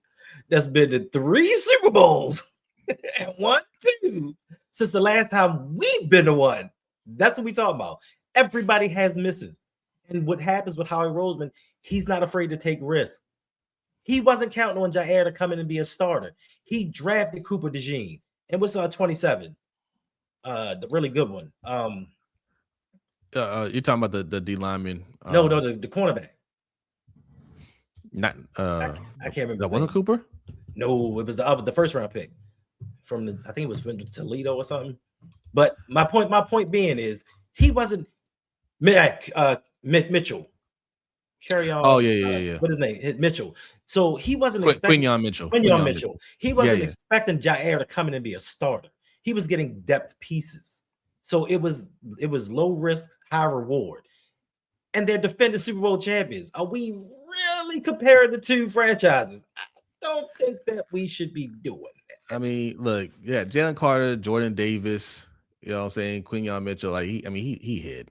that's been to 3 Super Bowls and 1, 2 since the last time we've been to one. That's what we talk about. Everybody has misses. And what happens with Howie Roseman, he's not afraid to take risks. He wasn't counting on Jair to come in and be a starter. He drafted Cooper DeJean. And what's 27? The really good one. You're talking about the D lineman. No, the cornerback. Not I can't remember. That wasn't Cooper? No, it was the first round pick from I think it was from Toledo or something. But my point being is he wasn't Mitchell. Carry on. Oh yeah. What is his name? Mitchell. So he wasn't expecting Quinyon Mitchell. He wasn't expecting Jair to come in and be a starter. He was getting depth pieces. So it was low risk, high reward. And they're defending Super Bowl champions. Are we really comparing the two franchises? I don't think that we should be doing that. I mean, look, yeah, Jalen Carter, Jordan Davis, you know what I'm saying? Quinyon Mitchell, like he hit.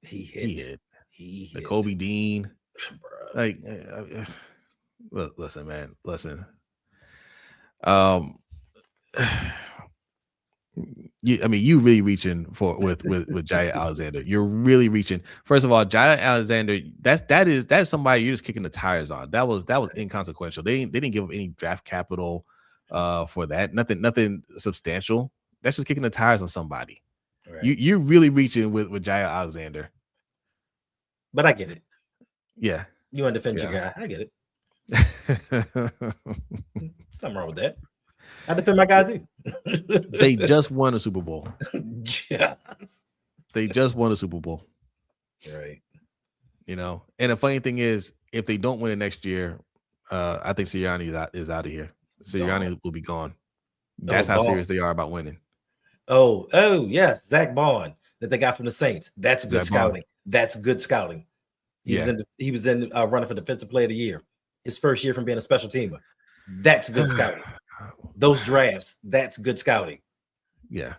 He hit. The Kobe Dean. Like, listen, man. Listen. You really reaching with Jair Alexander. You're really reaching. First of all, Jair Alexander, that's somebody you're just kicking the tires on. That was inconsequential. They didn't give up any draft capital for that. Nothing substantial. That's just kicking the tires on somebody. Right. You're really reaching with Jair Alexander. But I get it. Yeah. You want to defend your guy. I get it. There's nothing wrong with that. I defend my guy too. They just won a Super Bowl. They just won a Super Bowl. Right. You know, and the funny thing is, if they don't win it next year, I think Sirianni is out of here. Sirianni will be gone. That's how serious they are about winning. Oh, yes, Zach Bond that they got from the Saints. That's good scouting. That's good scouting. He was in running for Defensive Player of the Year. His first year from being a special teamer. That's good scouting. Those drafts, that's good scouting. Yeah.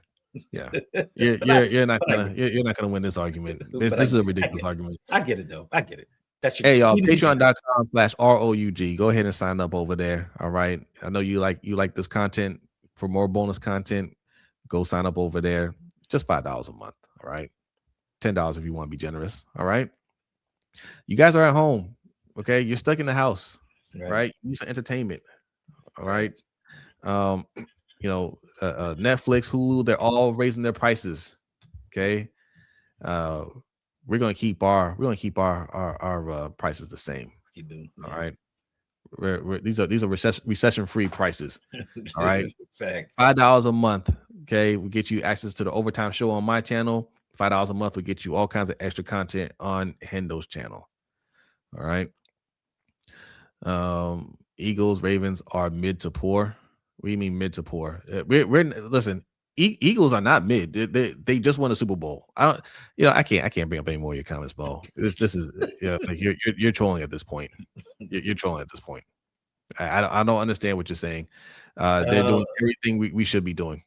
You're not gonna win this argument. This is a ridiculous argument. I get it though. I get it. Hey y'all, patreon.com/ROUG. Go ahead and sign up over there. All right. I know you like this content. For more bonus content, go sign up over there. Just $5 a month. All right. $10 if you want to be generous. All right. You guys are at home. Okay. You're stuck in the house. Right? You need some entertainment. All right. Netflix, Hulu, they're all raising their prices. Okay. We're gonna keep our prices the same. All right. These are recession-free prices. All right. $5 a month. Okay. We get you access to the Overtime Show on my channel. $5 a month will get you all kinds of extra content on Hendo's channel. All right. Eagles, Ravens are mid to poor. What do you mean mid to poor? Listen. Eagles are not mid. They just won a Super Bowl. I can't bring up any more of your comments, Bo. This is like you're trolling at this point. You're trolling at this point. I don't understand what you're saying. They're doing everything we should be doing.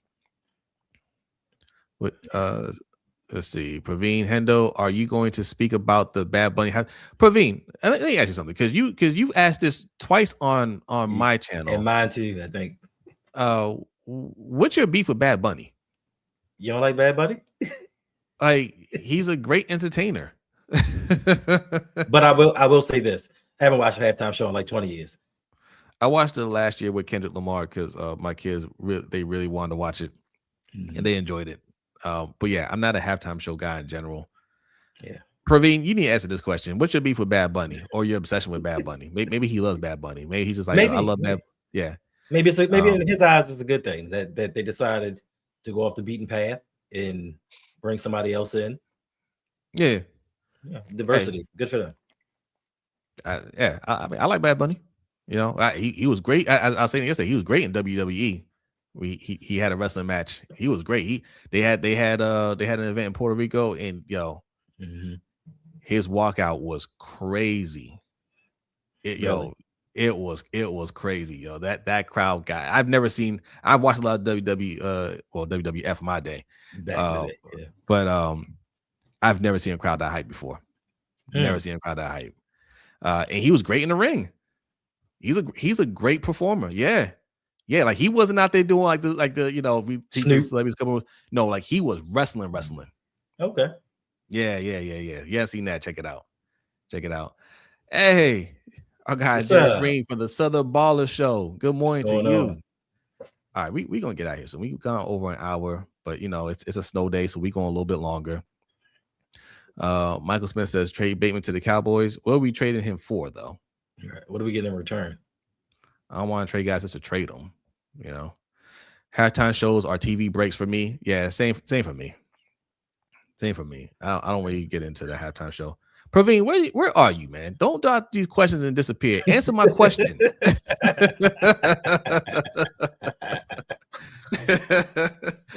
Let's see. Praveen Hendo, are you going to speak about the Bad Bunny? Praveen, let me ask you something, because you've asked this twice on my channel and mine too. I think. What's your beef with Bad Bunny? You don't like Bad Bunny? Like, he's a great entertainer. But I will say this: I haven't watched a halftime show in like 20 years. I watched it last year with Kendrick Lamar because my kids really wanted to watch it, and they enjoyed it. But yeah, I'm not a halftime show guy in general. Yeah, Praveen, you need to answer this question. What's your beef with Bad Bunny or your obsession with Bad Bunny? Maybe he loves Bad Bunny. Maybe he's just like, I love Bad. Yeah. Maybe in his eyes it's a good thing that they decided to go off the beaten path and bring somebody else in. Yeah. Diversity. Hey. Good for them. I mean, I like Bad Bunny. You know, he was great. I was saying yesterday, he was great in WWE. He had a wrestling match. He was great. They had an event in Puerto Rico, and his walkout was crazy. It was crazy, yo. That crowd guy. I've watched a lot of WWF in my day. But I've never seen a crowd that hype before. Never seen a crowd that hype. And he was great in the ring. He's a great performer. Yeah. Like he wasn't out there doing like the we see celebrities come on. No, like he was wrestling. Okay. Yeah. Yeah, seen that. Check it out. Hey, our guy Jared Green for the Southern Baller Show. Good morning to you. All right, we gonna get out here. So we've gone over an hour, but it's a snow day, so we going a little bit longer. Michael Smith says trade Bateman to the Cowboys. What are we trading him for, though? What do we get in return? I don't want to trade guys just to trade them. Halftime shows are TV breaks for me. Yeah, same for me. Same for me. I don't really get into the halftime show. Praveen, where are you, man? Don't dot these questions and disappear. Answer my question.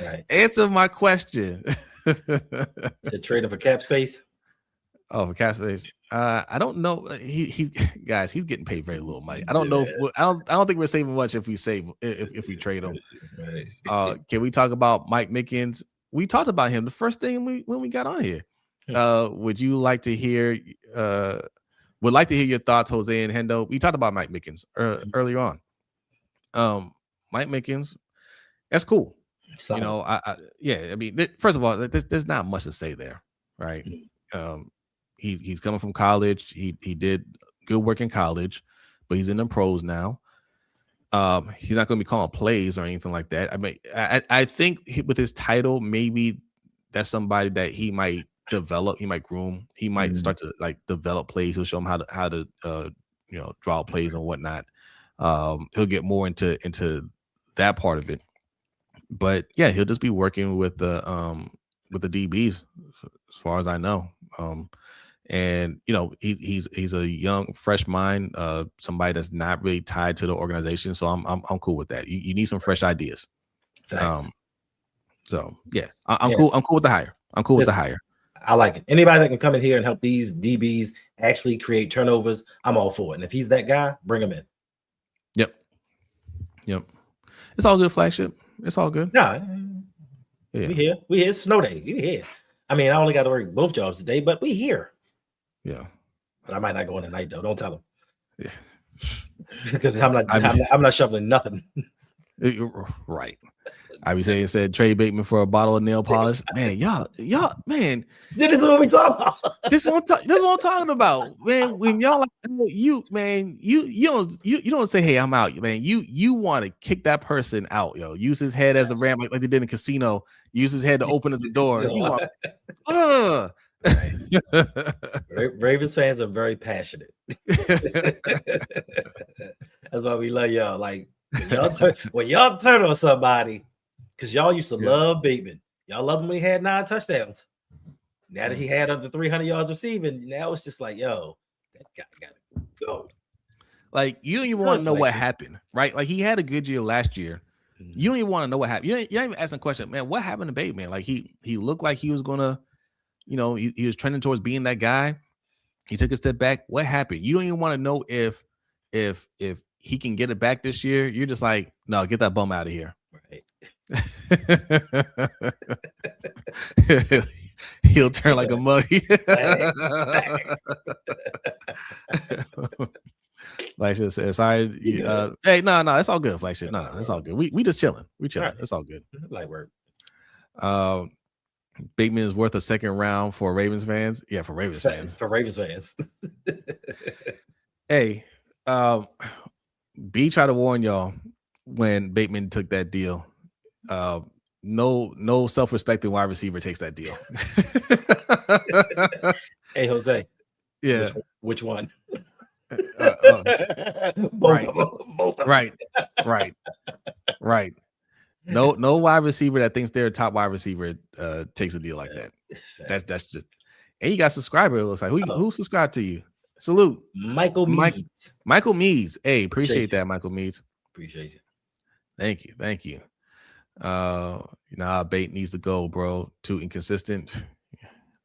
Right. Answer my question. To trade him for cap space. Oh, for cap space. I don't know. He's getting paid very little money. I don't know. I don't think we're saving much if we trade him. Right. Can we talk about Mike Mickens? We talked about him the first thing when we got on here. Would you like to hear? Would like to hear your thoughts, Jose and Hendo. We talked about Mike Mickens earlier on. Mike Mickens, that's cool. Solid. I mean, first of all, there's not much to say there, right? He's coming from college. He did good work in college, but he's in the pros now. He's not going to be calling plays or anything like that. I mean, I think with his title, maybe that's somebody that he might develop. He might groom. He might start to develop plays. He'll show him how to draw plays and whatnot. He'll get more into that part of it. But yeah, he'll just be working with the DBs, as far as I know. And he's a young, fresh mind, somebody that's not really tied to the organization. So I'm cool with that. You need some fresh ideas. So yeah, I'm cool. I'm cool with the hire. With the hire. I like it. Anybody that can come in here and help these DBs actually create turnovers, I'm all for it. And if he's that guy, bring him in. Yep. It's all good, flagship. It's all good. Nah, yeah. We here. It's snow day. We here. I mean, I only got to work both jobs today, but we here. Yeah. But I might not go in tonight though. Don't tell him. Yeah. Because I'm not shoveling nothing. Right. I be saying said trade Bateman for a bottle of nail polish. Man, y'all, man. This is what we talking about. This is what I'm talking about, man. When y'all you don't say, hey, I'm out, man. You want to kick that person out, yo. Use his head as a ram like they did in a casino. Use his head to open up the door. Ravens fans are very passionate. That's why we love y'all. Like when y'all turn on somebody. Because y'all used to love Bateman. Y'all loved him when he had 9 touchdowns. Now that he had under 300 yards receiving, now it's just like, yo, that guy got to go. Like, you don't even want to know what happened, right? Like, he had a good year last year. You don't even want to know what happened. You're not even asking a question, man, what happened to Bateman? Like, he looked like he was going to, he was trending towards being that guy. He took a step back. What happened? You don't even want to know if he can get it back this year. You're just like, no, get that bum out of here. Right. He'll turn like a mug. Flagship says, sorry. Hey, no, it's all good, Flagship. No, it's all good. We just chilling. We chilling. Right. It's all good. Light work. Bateman is worth a second round for Ravens fans. Yeah, for Ravens fans. For Ravens fans. Hey, B tried to warn y'all when Bateman took that deal. No self-respecting wide receiver takes that deal. Hey, Jose. Yeah. Which one? Right. Both of Right. Right. No wide receiver that thinks they're a top wide receiver takes a deal like that. That's just. And you got a subscriber. It looks like who subscribed to you? Salute, Michael Meads. Michael Meads. Hey, appreciate that, Michael Meads. Appreciate you. Thank you. Bate needs to go, bro. Too inconsistent.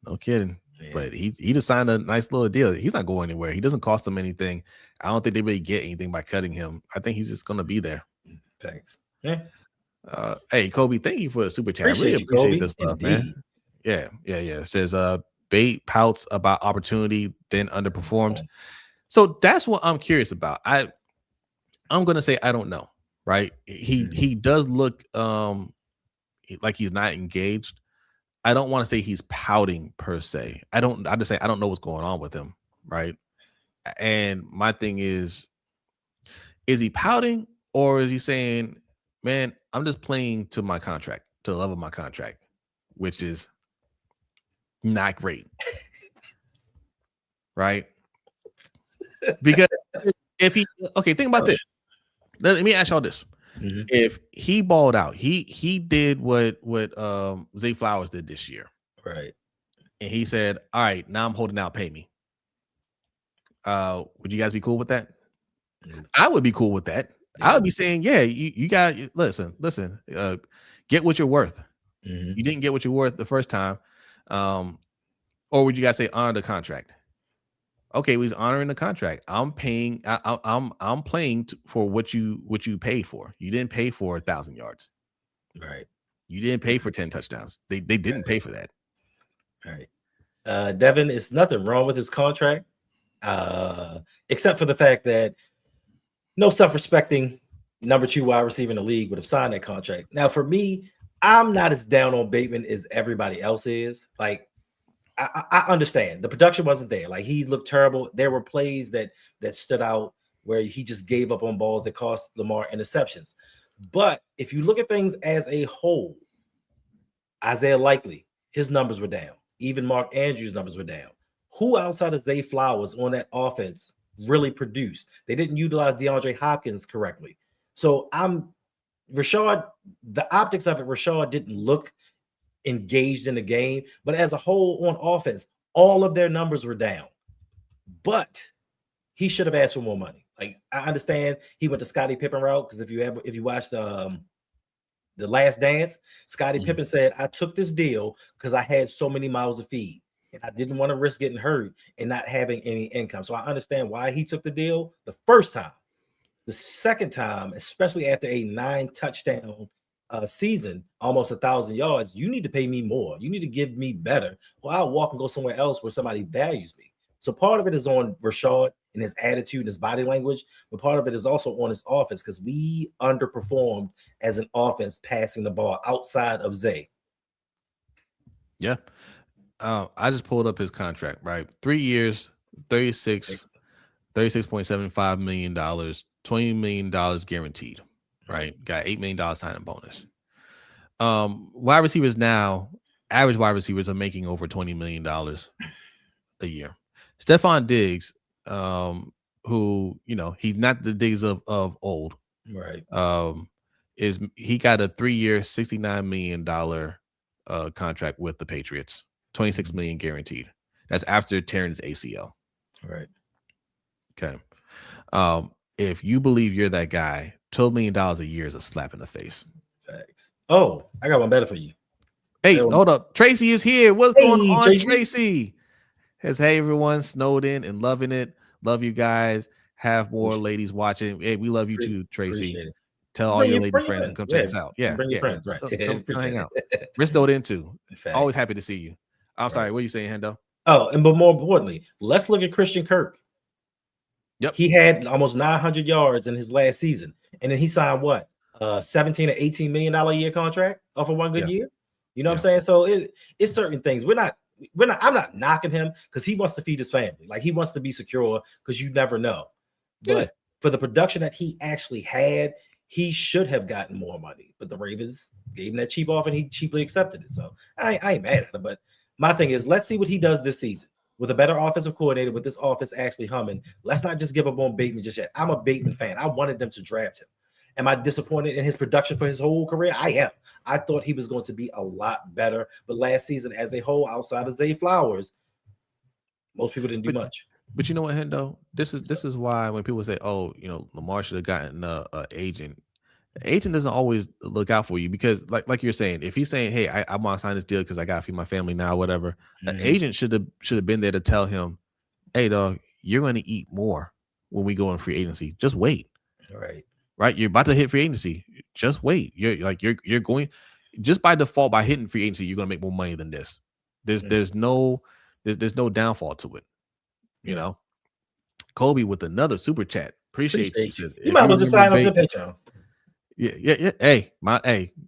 No kidding. Yeah. But he just signed a nice little deal. He's not going anywhere. He doesn't cost them anything. I don't think they really get anything by cutting him. I think he's just gonna be there. Thanks. Yeah. Hey, Kobe, thank you for the super chat. I really appreciate this stuff, man. Yeah. It says Bate pouts about opportunity, then underperformed. So that's what I'm curious about. I'm gonna say I don't know, right? He does look like he's not engaged. I don't want to say he's pouting per se. I just say I don't know what's going on with him, right? And my thing is he pouting or is he saying, man, I'm just playing to my contract, to the level of my contract, which is not great. Right? Because if think about this. Let me ask y'all this. Mm-hmm. If he balled out, he did what Zay Flowers did this year. Right. And he said, all right, now I'm holding out, pay me. Would you guys be cool with that? Mm-hmm. I would be cool with that. Yeah. I would be saying, yeah, you got listen, get what you're worth. Mm-hmm. You didn't get what you're worth the first time. Or would you guys say honor the contract? Okay, he's honoring the contract. I'm paying. I'm playing for what you paid for. You didn't pay for 1,000 yards, right? You didn't pay for 10 touchdowns. They didn't pay for that, right? Devin, it's nothing wrong with his contract, except for the fact that no self-respecting number 2 wide receiver in the league would have signed that contract. Now, for me, I'm not as down on Bateman as everybody else is. Like, I understand the production wasn't there. Like, he looked terrible. There were plays that stood out where he just gave up on balls that cost Lamar interceptions. But if you look at things as a whole, Isaiah Likely, his numbers were down. Even Mark Andrews' numbers were down. Who outside of Zay Flowers on that offense really produced? They didn't utilize DeAndre Hopkins correctly. So Rashod, the optics of it, Rashod didn't look engaged in the game, but as a whole on offense, all of their numbers were down. But he should have asked for more money. Like, I understand he went the Scottie Pippen route, because if you watched the Last Dance, Scottie Pippen said, I took this deal because I had so many mouths to feed and I didn't want to risk getting hurt and not having any income. So I understand why he took the deal the first time. The second time, especially after a 9-touchdown season, almost 1,000 yards, you need to pay me more. You need to give me better, or I'll walk and go somewhere else where somebody values me. So part of it is on Rashod and his attitude and his body language, but part of it is also on his offense, because we underperformed as an offense passing the ball outside of Zay. Yeah. I just pulled up his contract, right? 3 years, $36.75 million, $20 million guaranteed. Right, got $8 million signing bonus. Wide receivers now, average wide receivers are making over $20 million a year. Stephon Diggs, who he's not the Diggs of old, right? He got a 3-year, $69 million contract with the Patriots, $26 million guaranteed. That's after tearing his ACL. Right. Okay. If you believe you're that guy, $12 million a year is a slap in the face. Thanks. Oh, I got one better for you. Hey, hold up. Tracy is here. What's going on, Tracy? Says, hey, everyone. Snowed in and loving it. Love you guys. Have more ladies watching. Hey, we love you too, Tracy. Tell all your lady friends to come check us out. Yeah. Bring your friends. Right. So come hang out. We're snowed in too. Always happy to see you. I'm sorry. What are you saying, Hendo? Oh, but more importantly, let's look at Christian Kirk. Yep. He had almost 900 yards in his last season. And then he signed what? 17 or $18 million a year contract off of one good year. You know what I'm saying? So it's certain things. I'm not knocking him because he wants to feed his family. Like, he wants to be secure, because you never know. But for the production that he actually had, he should have gotten more money. But the Ravens gave him that cheap offer and he cheaply accepted it. So I ain't mad at him. But My thing is, let's see what he does this season with a better offensive coordinator, with this offense actually humming. Let's not just give up on Bateman just yet. I'm a Bateman fan. I wanted them to draft him. Am I disappointed in his production for his whole career? I am. I thought he was going to be a lot better, but last season as a whole, outside of Zay Flowers, most people didn't do much. But you know what, Hendo? This is why when people say, "Oh, Lamar should have gotten an agent," the agent doesn't always look out for you because, like you're saying, if he's saying, "Hey, I want to sign this deal because I got to feed my family now," whatever, an agent should have been there to tell him, "Hey, dog, you're going to eat more when we go in free agency. Just wait." Right. You're about to hit free agency. Just wait. You're going just by default by hitting free agency. You're going to make more money than this. There's no downfall to it. You know, Kobe with another super chat. Appreciate you. Says, you might as well just sign up to Patreon. Yeah. Hey,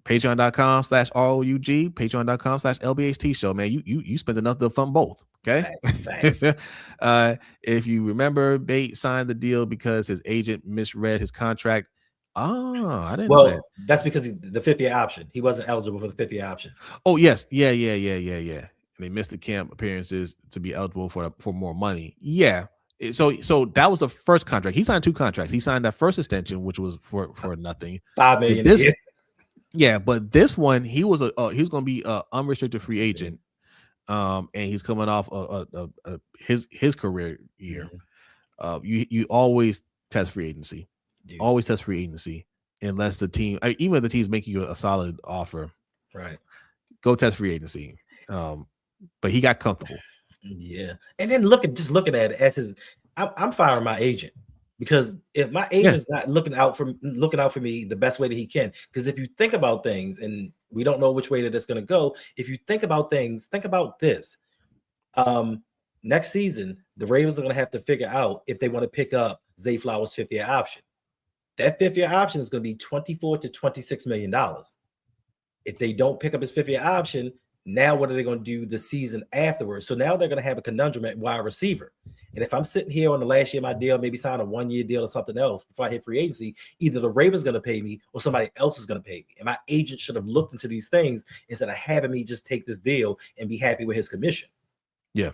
patreon.com/ROUG, patreon.com/LBHTShow, man. You spent enough to fund both. Okay. Thanks. If you remember, Bate signed the deal because his agent misread his contract. Oh, I didn't know that. That's because the 5th-year option. He wasn't eligible for the 5th-year option. Oh, yes. Yeah. And they missed the camp appearances to be eligible for more money. Yeah. So that was the first contract. He signed 2 contracts. He signed that first extension, which was for nothing. $5 million. Yeah, but this one, he was going to be a unrestricted free agent. And he's coming off his career year. You always test free agency. Always test free agency unless the team, even if the team's making you a solid offer, right? Go test free agency. But he got comfortable. Yeah, and then looking at it as his, I'm firing my agent because if my agent's not looking out for me the best way that he can, because if you think about things, and we don't know which way that it's going to go. If you think about things, think about this. Next season, the Ravens are going to have to figure out if they want to pick up Zay Flowers' 5th-year option. That 5th-year option is going to be $24 to $26 million. If they don't pick up his 5th-year option, now what are they going to do the season afterwards? So now they're going to have a conundrum at wide receiver. And if I'm sitting here on the last year of my deal, maybe sign a 1-year deal or something else before I hit free agency, either the Ravens going to pay me or somebody else is going to pay me. And my agent should have looked into these things instead of having me just take this deal and be happy with his commission. Yeah.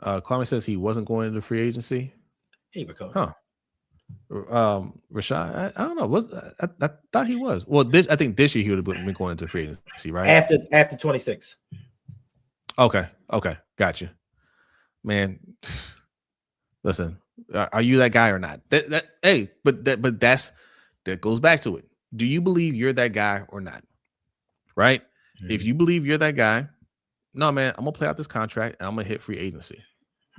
Kwame says he wasn't going into free agency. Hey, Rico. Huh. Rashod, I don't know. I thought he was. Well, I think this year he would have been going into free agency, right? After 26. Okay, gotcha. Man, listen, are you that guy or not? That goes back to it. Do you believe you're that guy or not? Right? Mm-hmm. If you believe you're that guy, no, man, I'm gonna play out this contract and I'm gonna hit free agency.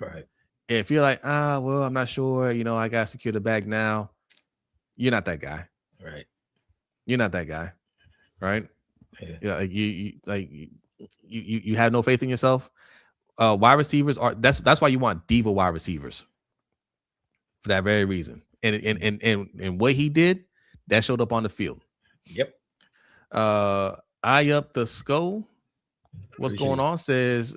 Right. If you're like, well, I'm not sure, I gotta secure the bag now. You're not that guy. Right. You're not that guy. Right. Yeah. You have no faith in yourself. Wide receivers that's why you want diva wide receivers. For that very reason. And what he did, that showed up on the field. Yep. Eye up the skull. What's going on? Says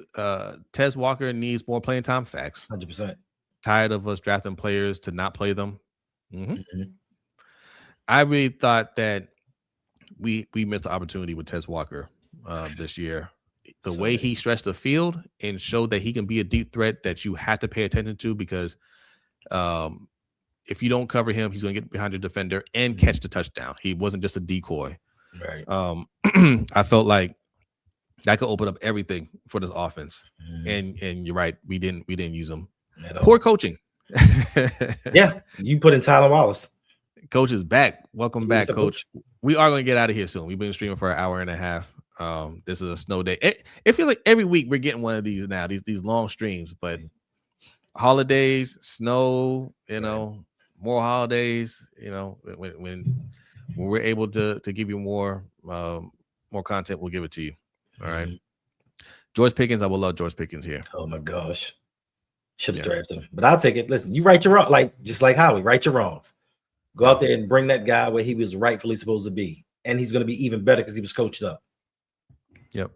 Tez Walker needs more playing time. Facts. 100%. Tired of us drafting players to not play them. Mm-hmm. I really thought that we missed the opportunity with Tez Walker this year. The way he stretched the field and showed that he can be a deep threat that you have to pay attention to, because if you don't cover him, he's going to get behind your defender and catch the touchdown. He wasn't just a decoy. Right. I felt like that could open up everything for this offense. And you're right, we didn't use him. Poor coaching. Yeah, you put in Tyler Wallace. Coach is back. Welcome back, Coach. We are going to get out of here soon. We've been streaming for an hour and a half. This is a snow day. It feels like every week we're getting one of these now. These long streams, but holidays, snow, more holidays. When we're able to give you more content, we'll give it to you. All right. George Pickens, I will love George Pickens here. Oh my gosh. Should have drafted him. But I'll take it. Listen, you right your wrong, just like Howie, right your wrongs. Go out there and bring that guy where he was rightfully supposed to be. And he's going to be even better because he was coached up. Yep.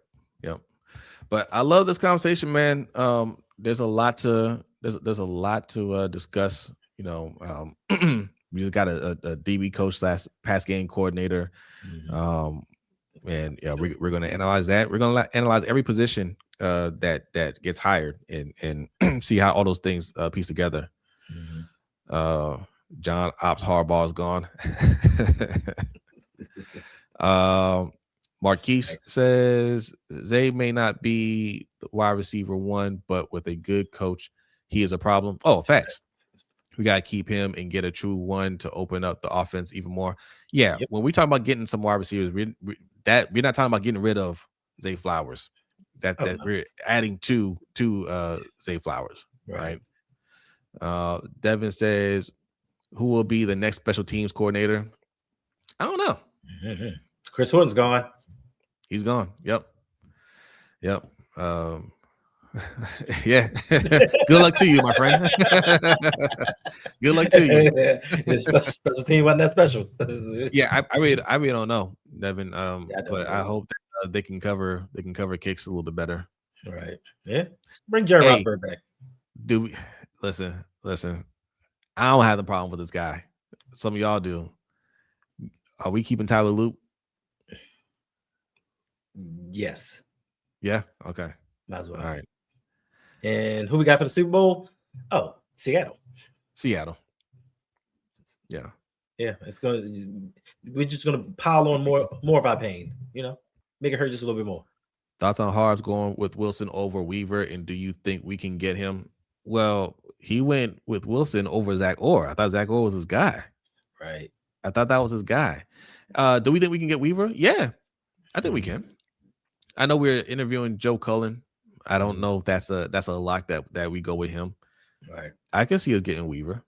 But I love this conversation, man. There's a lot to discuss. We just got a DB coach / pass game coordinator. And yeah, we're going to analyze that. We're going to analyze every position that gets hired and see how all those things piece together. Mm-hmm. John Ops Harbaugh is gone. Marquise says Zay may not be the wide receiver one, but with a good coach, he is a problem. Oh, facts. We got to keep him and get a true one to open up the offense even more. Yeah, when we talk about getting some wide receivers, we're not talking about getting rid of Zay Flowers. That we're adding to Zay Flowers, right? Devin says, who will be the next special teams coordinator? I don't know. Mm-hmm. Chris Horton's gone. He's gone. Yep. Yeah. Good luck to you, my friend. Good luck to you. Special team wasn't that special. Yeah, I really don't know, Devin. But I hope that they can cover kicks a little bit better. All right. Yeah. Bring Jerry Rosberg back. Dude, listen. I don't have the problem with this guy. Some of y'all do. Are we keeping Tyler Loop? Yes. Yeah. Okay. Might as well. All right. And who we got for the Super Bowl? Oh, Seattle. Yeah. We're just gonna pile on more of our pain, make it hurt just a little bit more. Thoughts on Harbs going with Wilson over Weaver, and do you think we can get him? Well, he went with Wilson over Zach Orr. I thought Zach Orr was his guy. Right. I thought that was his guy. Do we think we can get Weaver? Yeah, I think we can. I know we're interviewing Joe Cullen. I don't know if that's a lock that we go with him. Right. I can see us getting Weaver.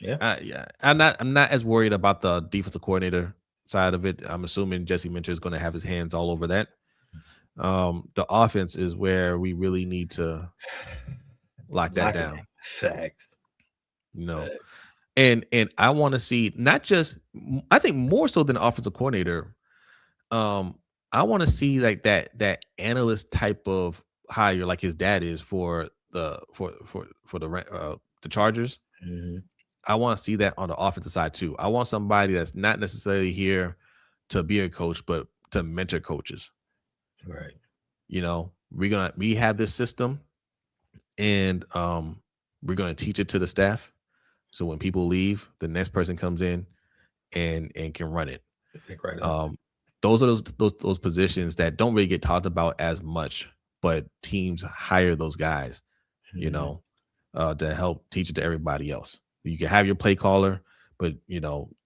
Yeah. I'm not as worried about the defensive coordinator side of it. I'm assuming Jesse Minter is going to have his hands all over that. The offense is where we really need to lock that down. Facts. And I want to see not just, I think more so than the offensive coordinator. I want to see like that analyst type of hire, like his dad is for the Chargers. Mm-hmm. I want to see that on the offensive side too. I want somebody that's not necessarily here to be a coach, but to mentor coaches. Right. We have this system, and we're gonna teach it to the staff. So when people leave, the next person comes in and can run it. Right. Those are those positions that don't really get talked about as much, but teams hire those guys, to help teach it to everybody else. You can have your play caller, but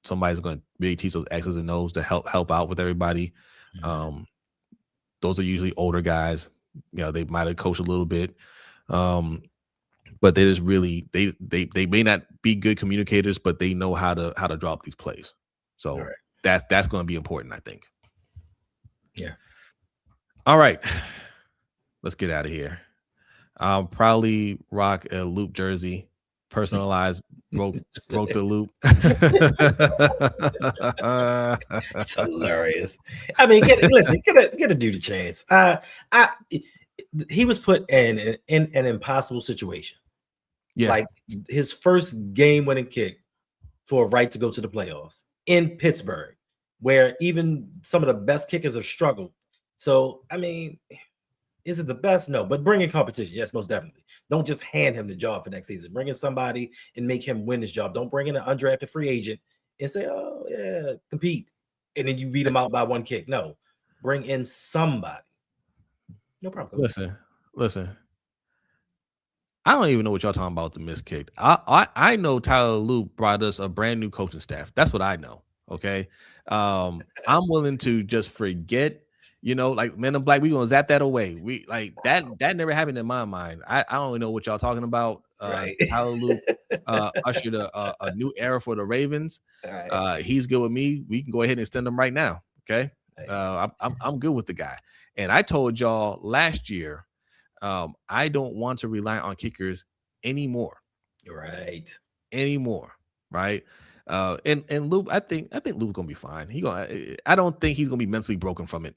somebody's going to really teach those X's and O's to help out with everybody. Mm-hmm. Those are usually older guys. They might have coached a little bit, but they just really they may not be good communicators, but they know how to drop these plays. So that's going to be important, I think. Yeah. All right, let's get out of here. I'll probably rock a Loop jersey, personalized, broke the Loop. It's hilarious. I mean, get a dude a chance. He was put in an impossible situation. Yeah, like his first game-winning kick for a right to go to the playoffs in Pittsburgh, where even some of the best kickers have struggled. So, I mean, is it the best? No, but bring in competition. Yes, most definitely. Don't just hand him the job for next season. Bring in somebody and make him win his job. Don't bring in an undrafted free agent and say, oh, yeah, compete. And then you beat him out by one kick. No, bring in somebody. No problem. Listen. I don't even know what y'all talking about with the missed kick. I know Tyler Loop brought us a brand new coaching staff. That's what I know. Okay. I'm willing to just forget, like Men in Black, we gonna zap that away. We like that never happened in my mind. I don't even know what y'all talking about. Right. Tyler Loop ushered a new era for the Ravens. Right. He's good with me. We can go ahead and extend him right now. Okay. I'm good with the guy. And I told y'all last year, I don't want to rely on kickers anymore. Right. Right. And Loop, I think Loop's gonna be fine. I don't think he's gonna be mentally broken from it.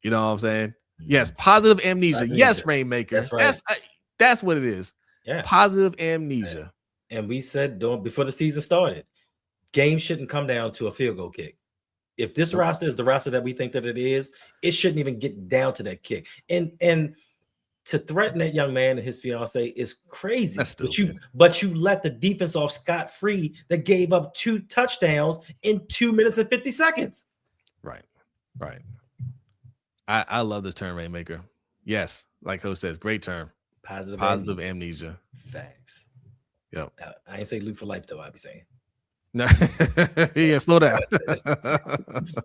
You know what I'm saying? Mm-hmm. Yes, positive amnesia. Yes, Rainmaker. That's right. That's what it is. Yeah. Positive amnesia. And we said before the season started, game shouldn't come down to a field goal kick. If this roster is the roster that we think that it is, it shouldn't even get down to that kick. And to threaten that young man and his fiance is crazy. But you let the defense off scot-free that gave up 2 touchdowns in 2 minutes and 50 seconds. Right. I love this term, Rainmaker. Yes, like Coach says, great term. Positive amnesia. Facts. Yep. I ain't say loop for life though. I'd be saying. No, yeah, slow down.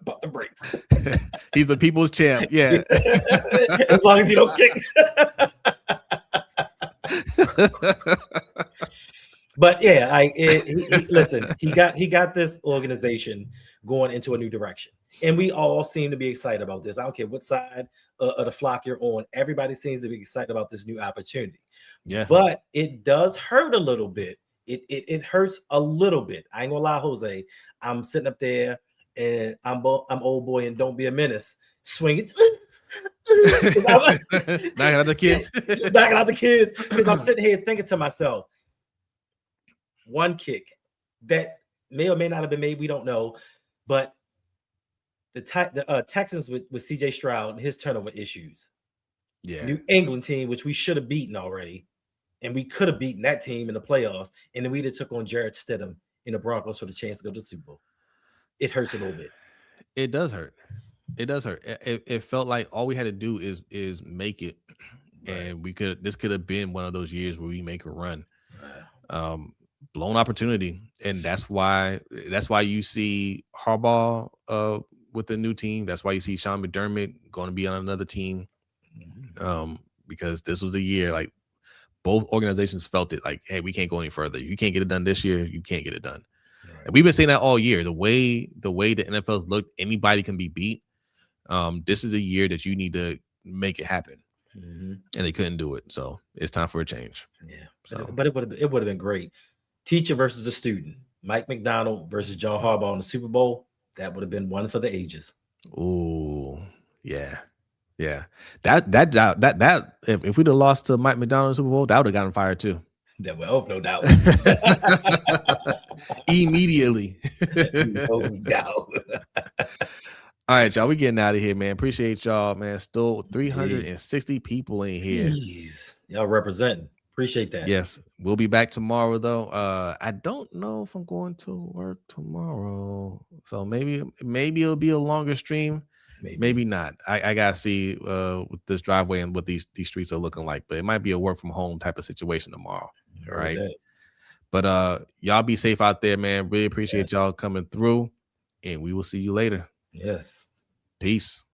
Pump the brakes. He's the people's champ. Yeah. As long as you don't kick. But yeah, listen. He got this organization going into a new direction, and we all seem to be excited about this. I don't care what side of the flock you're on. Everybody seems to be excited about this new opportunity. Yeah. But it does hurt a little bit. It hurts a little bit. I ain't gonna lie, Jose. I'm sitting up there and I'm old boy and don't be a menace. Swing it. Knocking out the kids. Knocking out the kids. Because I'm sitting here thinking to myself, one kick that may or may not have been made, we don't know. But the Texans with CJ Stroud and his turnover issues. Yeah. New England team, which we should have beaten already. And we could have beaten that team in the playoffs. And then we took on Jarrett Stidham in the Broncos for the chance to go to the Super Bowl. It hurts a little bit. It does hurt. It felt like all we had to do is make it. Right. And this could have been one of those years where we make a run. Right. Blown opportunity. And that's why you see Harbaugh with the new team. That's why you see Sean McDermott going to be on another team. Because this was a year like both organizations felt it like, hey, we can't go any further. You can't get it done this year. You can't get it done. Right. And we've been saying that all year. The way the NFL's looked, anybody can be beat. This is a year that you need to make it happen. Mm-hmm. And they couldn't do it. So it's time for a change. Yeah. But it would have been great. Teacher versus a student. Mike McDonald versus John Harbaugh in the Super Bowl. That would have been one for the ages. Oh, yeah. Yeah, that if we'd have lost to Mike McDonald in the Super Bowl, that would have gotten fired too. Well, no doubt. Immediately. No doubt. All right, y'all, we getting out of here, man. Appreciate y'all, man. Still 360 people in here. Jeez. Y'all representing. Appreciate that. Yes, we'll be back tomorrow though. I don't know if I'm going to work tomorrow, so maybe it'll be a longer stream. Maybe not. I gotta see with this driveway and what these streets are looking like, but it might be a work from home type of situation tomorrow. All right. But y'all be safe out there, man. Really appreciate y'all coming through, and we will see you later. Yes. Peace.